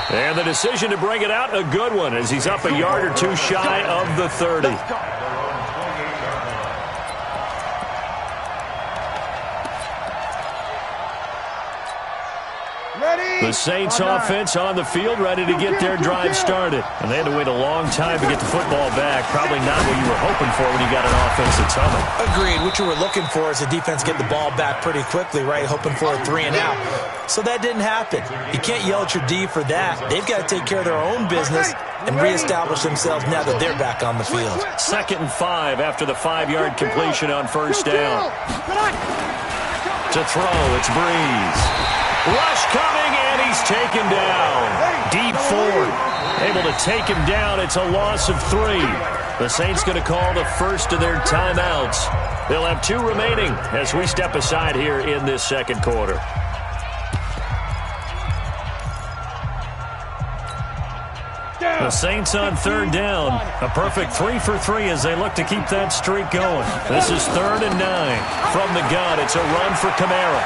And the decision to bring it out, a good one, as he's up a yard or two shy of the 30. The Saints offense on the field, ready to get their drive started. And they had to wait a long time to get the football back. Probably not what you were hoping for when you got an offense that's humming. Agreed. What you were looking for is the defense get the ball back pretty quickly, right? Hoping for a 3 and out. So that didn't happen. You can't yell at your D for that. They've got to take care of their own business and reestablish themselves now that they're back on the field. 2nd and 5 after the 5-yard completion on 1st down. To throw, it's Breeze. Rush coming, and he's taken down. Deep 4. Able to take him down. It's a loss of 3. The Saints going to call the first of their timeouts. They'll have 2 remaining as we step aside here in this second quarter. The Saints on third down. A perfect 3 for 3 as they look to keep that streak going. This is 3rd and 9. From the gun, it's a run for Kamara.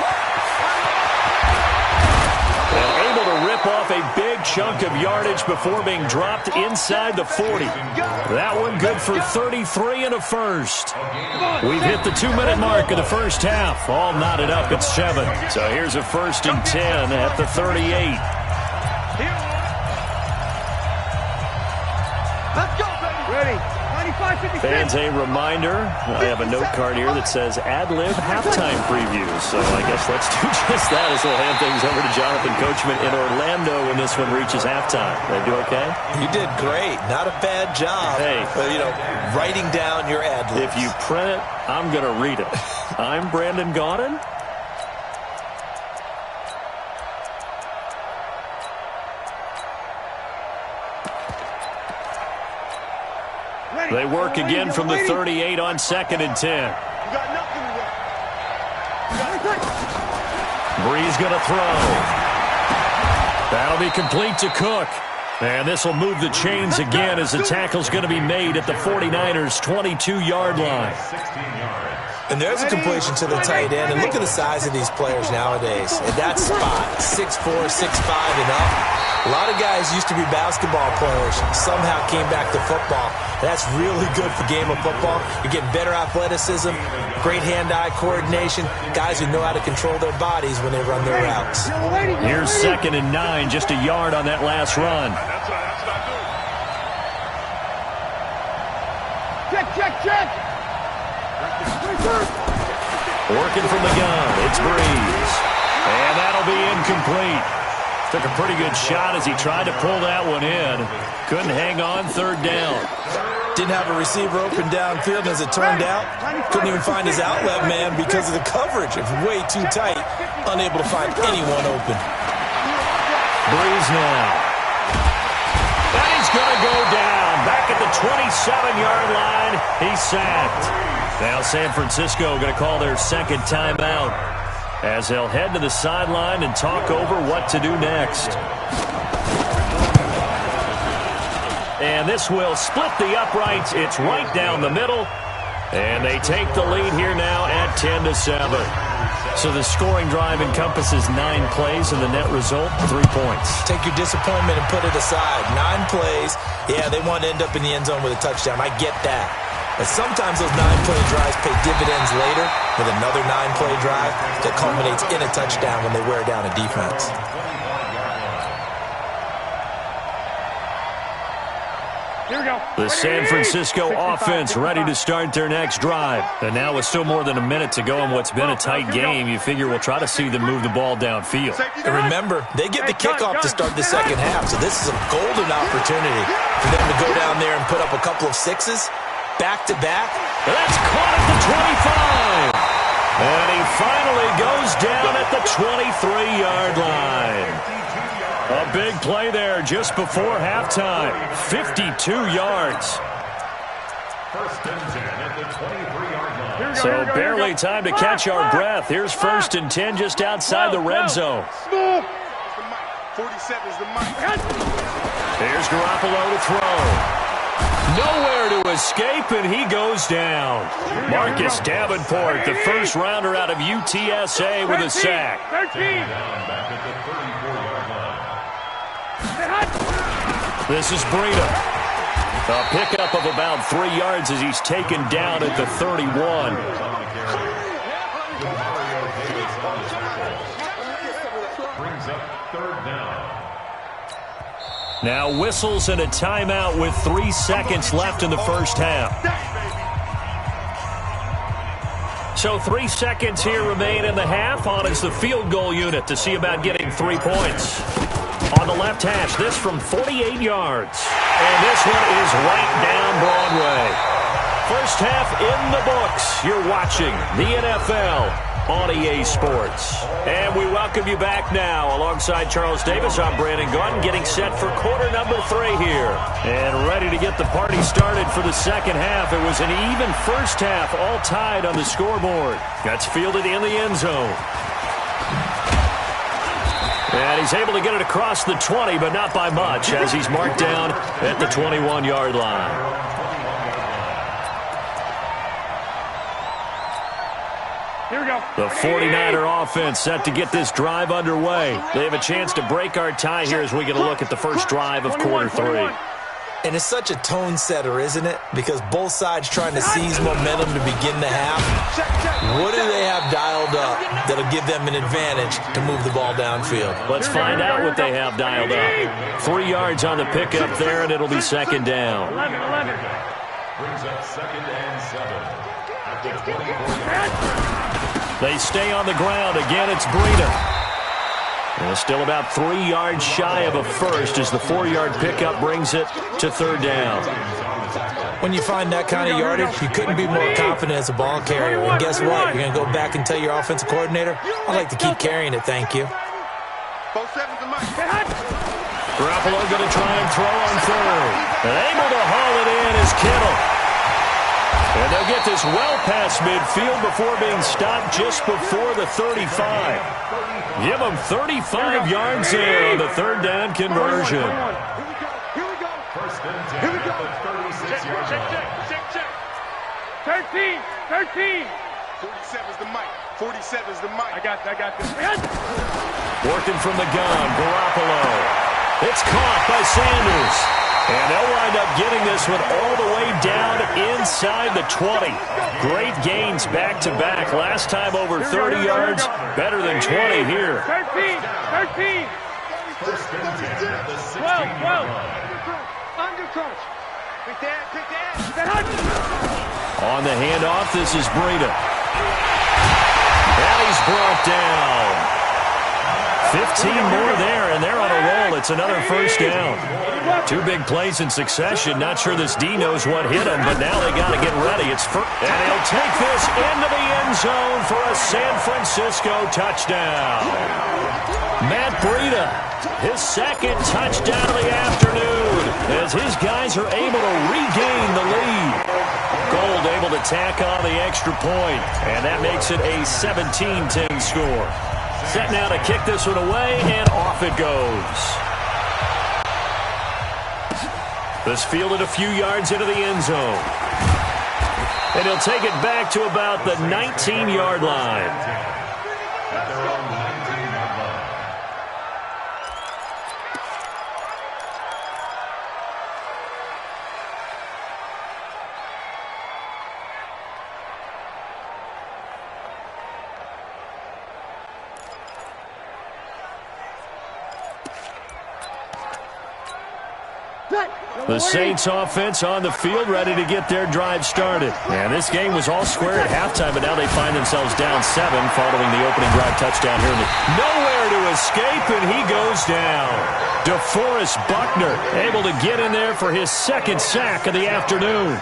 And able to rip off a big chunk of yardage before being dropped inside the 40. That one good for 33 and a first. We've hit the 2-minute mark of the first half. All knotted up at 7. So here's a 1st and 10 at the 38. Let's go, baby. Ready. 95, 56. Fans, a reminder, I have a note card here that says ad-lib halftime previews. So I guess let's do just that as we'll hand things over to Jonathan Coachman in Orlando when this one reaches halftime. Did I do okay? You did great. Not a bad job. Hey. Writing down your ad-libs. If you print it, I'm going to read it. I'm Brandon Gaudin. They work again from the 38 on 2nd and 10. Breeze going to throw. That'll be complete to Cook. And this will move the chains again as the tackle's going to be made at the 49ers' 22-yard line. And there's a completion to the tight end. And look at the size of these players nowadays. At that spot, 6'4", 6'5", and up. A lot of guys used to be basketball players, somehow came back to football. And that's really good for game of football. You're getting better athleticism, great hand-eye coordination, guys who know how to control their bodies when they run their routes. Here's 2nd and 9, just a yard on that last run. Check. Working from the gun, it's Breeze. And that'll be incomplete. Took a pretty good shot as he tried to pull that one in. Couldn't hang on 3rd down. Didn't have a receiver open downfield, as it turned out. Couldn't even find his outlet man because of the coverage. It was way too tight. Unable to find anyone open. Breeze now. And he's going to go down. Back at the 27-yard line. He's sacked. Now San Francisco going to call their 2nd timeout as they'll head to the sideline and talk over what to do next. And this will split the uprights. It's right down the middle. And they take the lead here now at 10-7. So the scoring drive encompasses 9 plays, and the net result, 3 points. Take your disappointment and put it aside. 9 plays. Yeah, they want to end up in the end zone with a touchdown. I get that. But sometimes those 9-play drives pay dividends later with another 9-play drive that culminates in a touchdown when they wear down a defense. Here we go. The San Francisco offense ready to start their next drive. And now with still more than a minute to go in what's been a tight game, you figure we'll try to see them move the ball downfield. And remember, they get the kickoff to start the second half, so this is a golden opportunity for them to go down there and put up a couple of 6s. Back-to-back. That's caught at the 25. And he finally goes down at the 23-yard line. A big play there just before halftime. 52 yards. 1st and 10 at the 23-yard line. So barely time to catch our breath. Here's 1st and 10 just outside the red zone. 47 is the mic. Here's Garoppolo to throw. Nowhere to escape, and he goes down. Marcus Davenport, the first rounder out of UTSA, with a sack. 13. Back at the 34-yard line. This is Breida. A pickup of about 3 yards as he's taken down at the 31. Brings up 3rd down. Now whistles and a timeout with 3 seconds left in the first half. So 3 seconds here remain in the half. On is the field goal unit to see about getting 3 points. On the left hash, this from 48 yards. And this one is right down Broadway. First half in the books. You're watching the NFL on EA Sports. And we welcome you back now. Alongside Charles Davis, I'm Brandon Gaudin, getting set for quarter number 3 here. And ready to get the party started for the second half. It was an even first half, all tied on the scoreboard. That's fielded in the end zone. And he's able to get it across the 20, but not by much, as he's marked down at the 21-yard line. Here we go. The 49er offense set to get this drive underway. They have a chance to break our tie here as we get a look at the first drive of quarter 3. And it's such a tone setter, isn't it? Because both sides trying to seize momentum to begin the half. What do they have dialed up that'll give them an advantage to move the ball downfield? Let's find out what they have dialed up. 3 yards on the pickup there, and it'll be second down. 11. Brings up 2nd and 7 at the 24. They stay on the ground. Again, it's Breida. And still about 3 yards shy of a first as the 4-yard pickup brings it to third down. When you find that kind of yardage, you couldn't be more confident as a ball carrier. And guess what? You're going to go back and tell your offensive coordinator, I'd like to keep carrying it, thank you. Garoppolo going to try and throw on third. And able to haul it in is Kittle. And they'll get this well past midfield before being stopped just before the 35. Give them 35 yards there on the third down conversion. Here we go. First and 10 at the 36-yard line. Check. 13. 47's the mic. 47's the mic. I got this. Working from the gun, Garoppolo. It's caught by Sanders. And they'll wind up getting this one all the way down inside the 20. Great gains back-to-back. Last time over 30 yards, better than 20 here. 13. First and 10 at the 16-yard line. Undercrunch. Pick that. On the handoff, this is Breida. And he's brought down. 15 more there, and they're on a roll. It's another first down. 2 big plays in succession. Not sure this D knows what hit him, but now they got to get ready. It's first, and he'll take this into the end zone for a San Francisco touchdown. Matt Breida, his second touchdown of the afternoon, as his guys are able to regain the lead. Gold able to tack on the extra point, and that makes it a 17-10 score. Set now to kick this one away, and off it goes. This fielded a few yards into the end zone. And he'll take it back to about the 19-yard line. At their own 19-yard line. The Saints offense on the field, ready to get their drive started. And this game was all square at halftime, but now they find themselves down 7 following the opening drive touchdown here. Nowhere to escape, and he goes down. DeForest Buckner able to get in there for his second sack of the afternoon.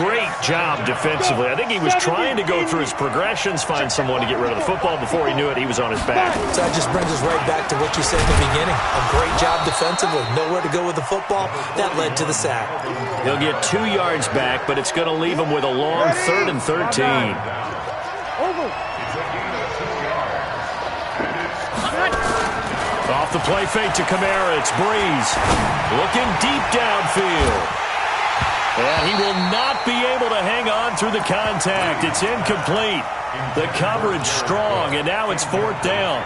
Great job defensively. I think he was trying to go through his progressions, find someone to get rid of the football. Before he knew it, he was on his back. So that just brings us right back to what you said in the beginning. A great job defensively. Nowhere to go with the football. That led to the sack. He'll get 2 yards back, but it's going to leave him with a long 3rd and 13. Off the play fake to Kamara. It's Breeze. Looking deep downfield. And he will not be able to hang on through the contact. It's incomplete. The coverage strong, and now it's 4th down.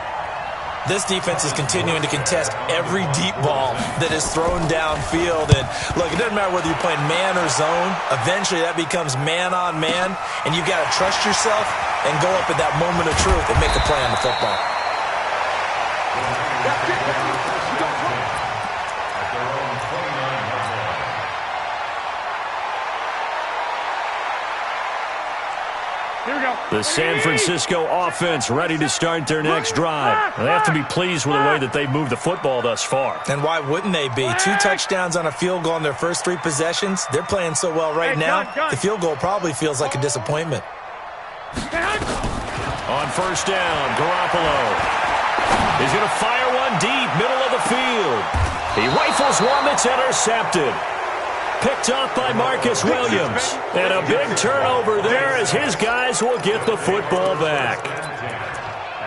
This defense is continuing to contest every deep ball that is thrown downfield. And look, it doesn't matter whether you're playing man or zone. Eventually, that becomes man on man, and you've got to trust yourself and go up at that moment of truth and make a play on the football. The San Francisco offense ready to start their next drive. They have to be pleased with the way that they've moved the football thus far. And why wouldn't they be? 2 touchdowns on a field goal in their first 3 possessions. They're playing so well right now, the field goal probably feels like a disappointment. On first down, Garoppolo. He's going to fire one deep, middle of the field. He rifles one that's intercepted. Picked off by Marcus Williams. And a big turnover there as his guys will get the football back.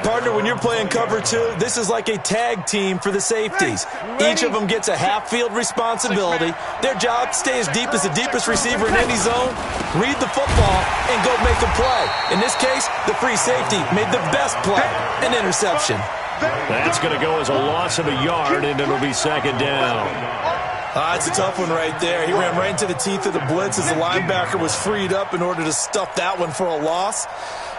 Partner, when you're playing cover 2, this is like a tag team for the safeties. Each of them gets a half-field responsibility. Their job, stay as deep as the deepest receiver in any zone, read the football, and go make a play. In this case, the free safety made the best play, an interception. That's going to go as a loss of a yard, and it'll be second down. It's a tough one right there. He ran right into the teeth of the blitz as the linebacker was freed up in order to stuff that one for a loss.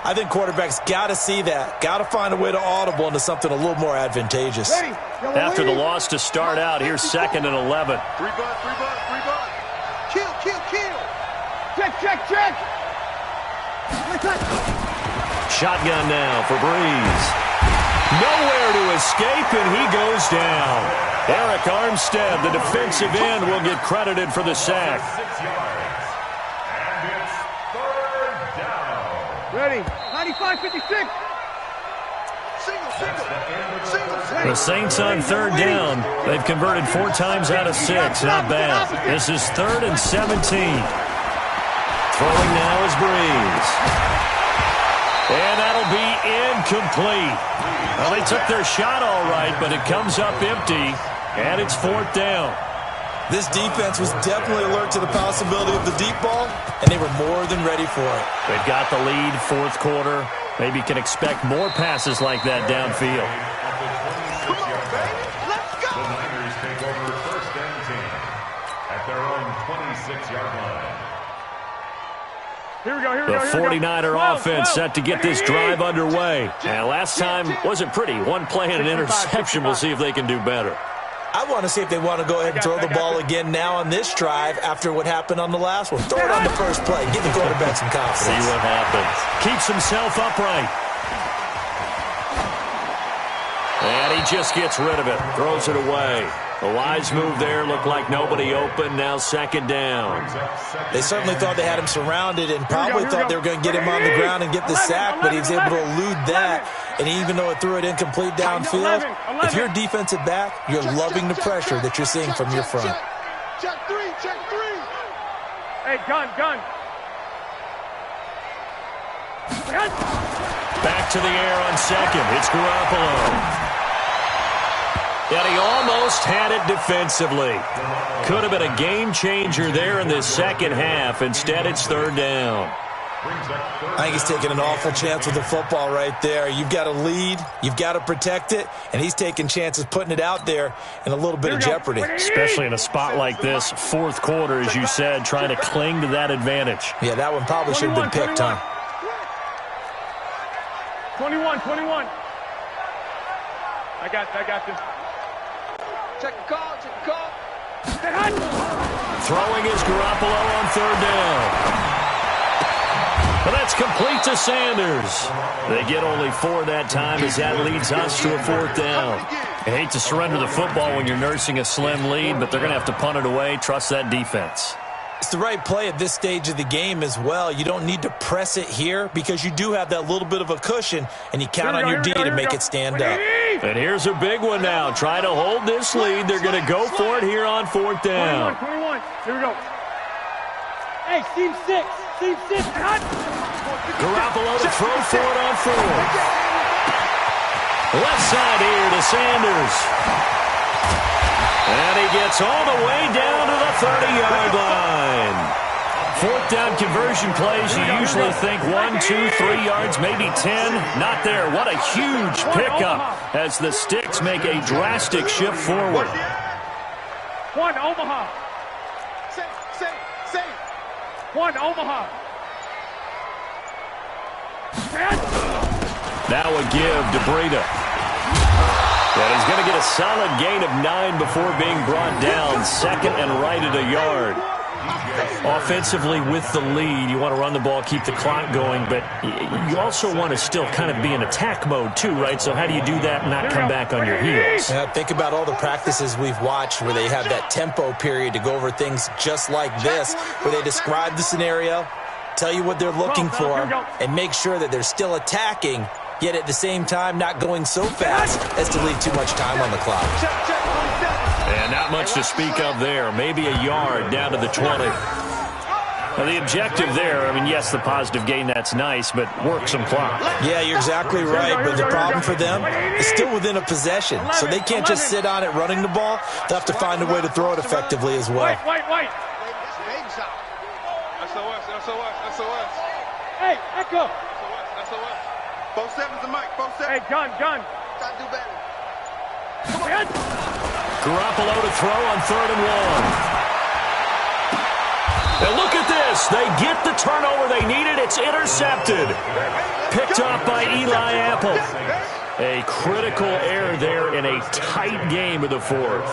I think quarterbacks got to see that. Got to find a way to audible into something a little more advantageous. After the loss to start out, here's 2nd and 11. 3 butt. Kill. Check. Shotgun now for Breeze. Nowhere to escape, and he goes down. Eric Armstead, the defensive end, will get credited for the sack. 6 yards. And it's 3rd down. Ready. 95-56. Single. The Saints on 3rd down. They've converted 4 times out of 6. Not bad. This is 3rd and 17. Throwing now is Breeze. And that'll be incomplete. Well, they took their shot all right, but it comes up empty, and it's 4th down. This defense was definitely alert to the possibility of the deep ball, and they were more than ready for it. They've got the lead, 4th quarter. Maybe can expect more passes like that downfield. Come on, baby. Let's go. The Niners take over 1st and 10 at their own 26-yard line. Here we go. The 49er offense set to get this drive underway. And last time wasn't pretty. One play and an interception. We'll see if they can do better. I want to see if they want to go ahead and throw the ball again now on this drive after what happened on the last one. Throw it on the first play. Give the quarterback some confidence. See what happens. Keeps himself upright. And he just gets rid of it. Throws it away. A wise move there. Looked like nobody open. Now 2nd down. They certainly thought they had him surrounded and probably thought they were going to get him on the ground and get the sack, but he was able to elude that. And even though it threw it incomplete downfield, if you're a defensive back, you're loving the pressure that you're seeing from your front. Check 3. Hey, gun. Back to the air on 2nd. It's Garoppolo. And he almost had it defensively. Could have been a game changer there in the second half. Instead, it's 3rd down. I think he's taking an awful chance with the football right there. You've got to lead. You've got to protect it. And he's taking chances putting it out there in a little bit of jeopardy. Especially in a spot like this, 4th quarter, as you said, trying to cling to that advantage. Yeah, that one probably should have been picked, huh? 21. I got this. Check the call. Throwing is Garoppolo on 3rd down. But that's complete to Sanders. They get only 4 that time as that leads us to a 4th down. I hate to surrender the football when you're nursing a slim lead, but they're going to have to punt it away. Trust that defense. It's the right play at this stage of the game as well. You don't need to press it here because you do have that little bit of a cushion, and you count on your D to make it stand up. And here's a big one now. Try to hold this lead. They're going to go for it here on 4th down. 21. Here we go. Hey, team 6. Garoppolo to throw for it on 4th. Left side here to Sanders. And he gets all the way down to the 30-yard line. 4th down conversion plays, you usually think 1, 2, 3 yards, maybe 10. Not there. What a huge pickup as the Sticks make a drastic shift forward. 1 Omaha. Say. 1 Omaha. Now a give to Breida. And he's going to get a solid gain of 9 before being brought down. 2nd and right at a yard. Offensively with the lead, you want to run the ball, keep the clock going, but you also want to still kind of be in attack mode too, right? So how do you do that and not come back on your heels? Yeah, think about all the practices we've watched where they have that tempo period to go over things just like this, where they describe the scenario, tell you what they're looking for, and make sure that they're still attacking, yet at the same time not going so fast as to leave too much time on the clock. And not much to speak of there. Maybe a yard down to the 20. Now, the objective there, I mean, yes, the positive gain, that's nice, but work some clock. Yeah, you're exactly right, but the problem for them is still within a possession, so they can't just sit on it running the ball. They'll have to find a way to throw it effectively as well. Wait. SOS. Hey, Echo. SOS. 4-7's the mic, 4-7. Hey, gun. Try to do better. Come on. Garoppolo to throw on 3rd and 1. And look at this. They get the turnover they needed. It's intercepted. Picked off by Eli Apple. A critical error there in a tight game of the 4th.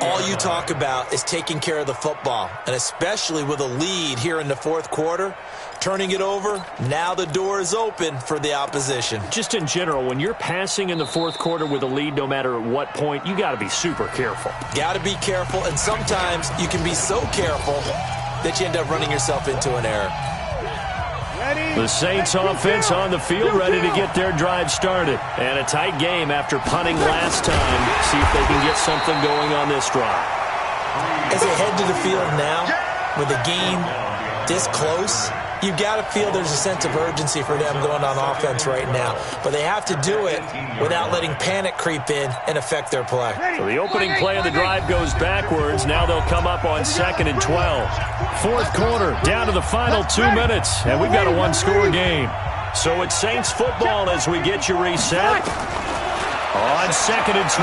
All you talk about is taking care of the football, and especially with a lead here in the 4th quarter, turning it over, now the door is open for the opposition. Just in general, when you're passing in the 4th quarter with a lead, no matter at what point, you got to be super careful. Got to be careful, and sometimes you can be so careful that you end up running yourself into an error. The Saints offense on the field, ready to get their drive started. And a tight game after punting last time. See if they can get something going on this drive. As they head to the field now, with the game this close, you've got to feel there's a sense of urgency for them going on offense right now. But they have to do it without letting panic creep in and affect their play. So the opening play of the drive goes backwards. Now they'll come up on 2nd and 12. 4th quarter, down to the final 2 minutes, and we've got a one-score game. So it's Saints football as we get you reset. On 2nd and 12,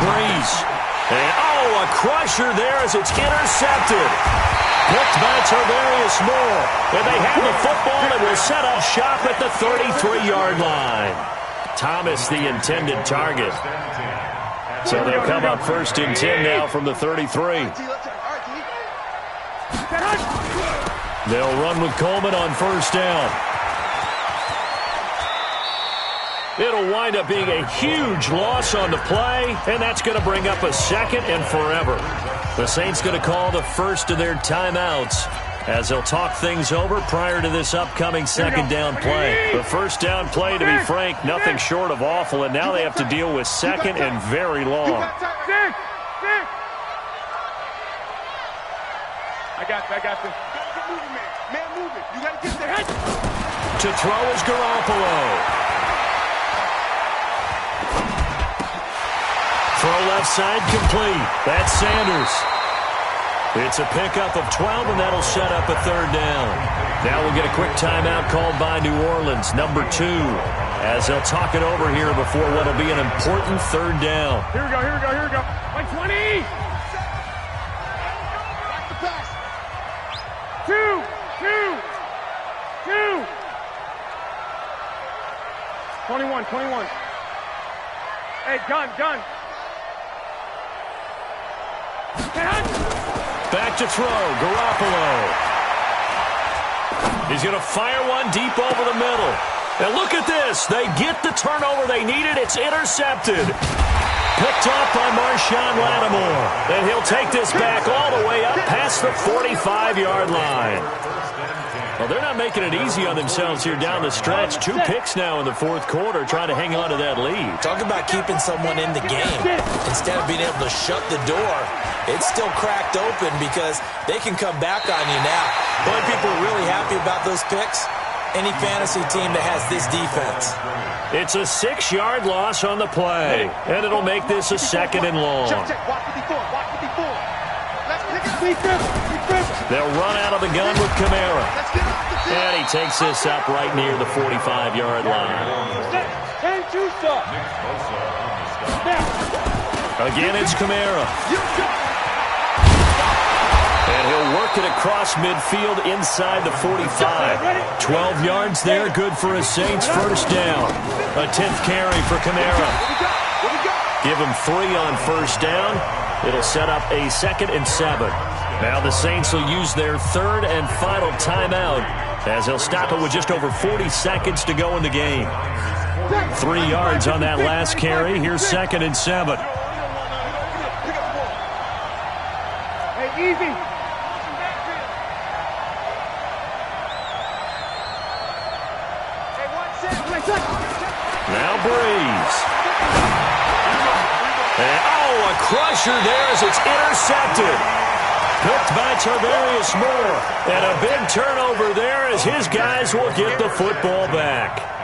Breeze. And, a crusher there as it's intercepted. Picked by Tarvarius Moore. And they have the football and will set up shop at the 33-yard line. Thomas, the intended target. So they'll come up 1st and 10 now from the 33. They'll run with Coleman on 1st down. It'll wind up being a huge loss on the play, and that's going to bring up a 2nd and forever. The Saints going to call the first of their timeouts as they'll talk things over prior to this upcoming 2nd down play. The 1st down play, to be frank, nothing short of awful, and now they have to deal with 2nd and very long. I got this. Man, move it. You got to get there. To throw is Garoppolo. Throw left side complete. That's Sanders. It's a pickup of 12, and that'll set up a 3rd down. Now we'll get a quick timeout called by New Orleans, number 2, as they'll talk it over here before what'll be an important 3rd down. Here we go. 120. 2. 21. Hey, gun. Back to throw, Garoppolo. He's going to fire one deep over the middle. And look at this. They get the turnover they needed. It's intercepted. Picked off by Marshawn Lattimore. And he'll take this back all the way up past the 45-yard line. Well, they're not making it easy on themselves here down the stretch. 2 picks now in the 4th quarter trying to hang on to that lead. Talk about keeping someone in the game. Instead of being able to shut the door, it's still cracked open because they can come back on you now. The only people who are really happy about those picks, any fantasy team that has this defense. It's a 6-yard loss on the play, and it'll make this a 2nd and long. They'll run out of the gun with Kamara. And he takes this up right near the 45-yard line. Again, it's Kamara. And he'll work it across midfield inside the 45. 12 yards there, good for a Saints 1st down. A 10th carry for Kamara. Give him 3 on 1st down. It'll set up a 2nd and 7. Now the Saints will use their 3rd and final timeout as they'll stop it with just over 40 seconds to go in the game. 3 yards on that last carry. Here's 2nd and 7. Hey, easy. Now Breeze. And, a crusher there as it's intercepted. Picked by Tarvarius Moore. And a big turnover there as his guys will get the football back.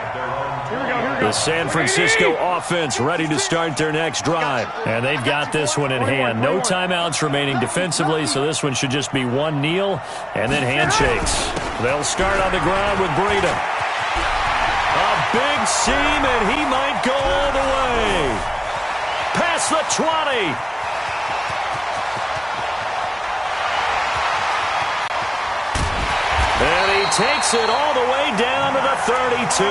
The San Francisco offense ready to start their next drive. And they've got this one in hand. No timeouts remaining defensively, so this one should just be one kneel and then handshakes. They'll start on the ground with Breida. A big seam, and he might go all the way. Past the 20. And he takes it all the way down to the 32.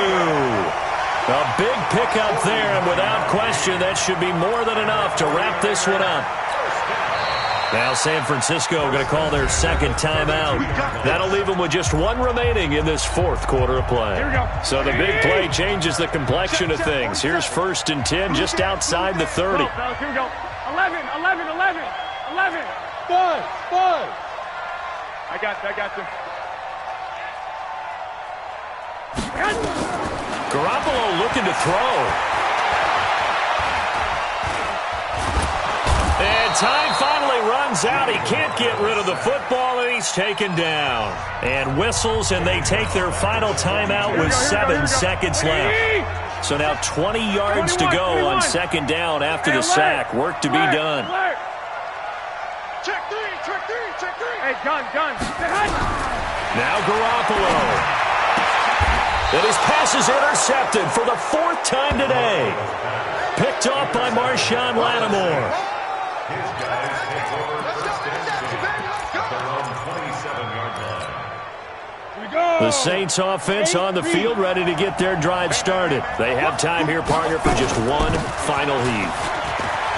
A big pickup there, and without question, that should be more than enough to wrap this one up. Now San Francisco going to call their second timeout. That'll leave them with just one remaining in this fourth quarter of play. So the big play changes the complexion of things. Here's 1st and 10 just outside the 30. Here we go. 11. Buzz. I got you. Garoppolo looking to throw. And time finally runs out. He can't get rid of the football, and he's taken down. And whistles, and they take their final timeout with 7 seconds left. So now 20 yards to go on second down after the sack. Work to be done. Check three. Hey, gun. Now Garoppolo. And his pass is intercepted for the 4th time today. Picked off by Marshawn Lattimore. His guys take over first and 10 at their own 27-yard line. The Saints offense on the field ready to get their drive started. They have time here, partner, for just one final heave.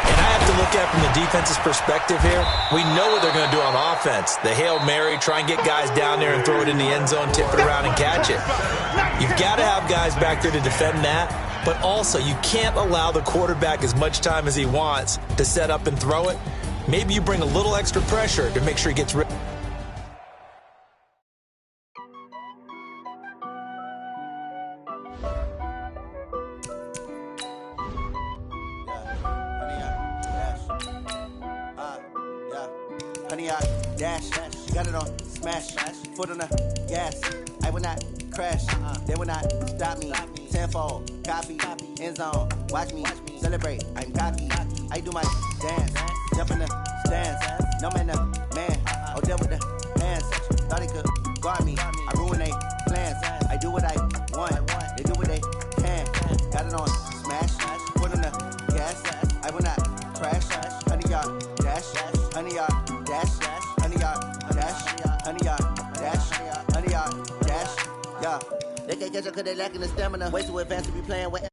And I have to look at it from the defense's perspective here. We know what they're going to do on offense. The Hail Mary, try and get guys down there and throw it in the end zone, tip it around and catch it. You've got to have guys back there to defend that, but also you can't allow the quarterback as much time as he wants to set up and throw it. Maybe you bring a little extra pressure to make sure he gets rid. Honey, I dash, got it on smash, foot on the gas. I will not crash, they will not stop me. Tenfold, copy, end zone, watch me celebrate. I'm cocky, I do my dance, jump in the stands. No man, oh, deal with the hands. Thought he could guard me, I ruin they plans. I do what I want, they do what they can. Got it on smash, foot on the gas. I will not crash, honey, y'all dash, honey, y'all. Dash, honey yard, dash, honey yard, dash, honey yard, dash, yeah. They can't catch up cause they lacking the stamina. Way too advanced to be playing with.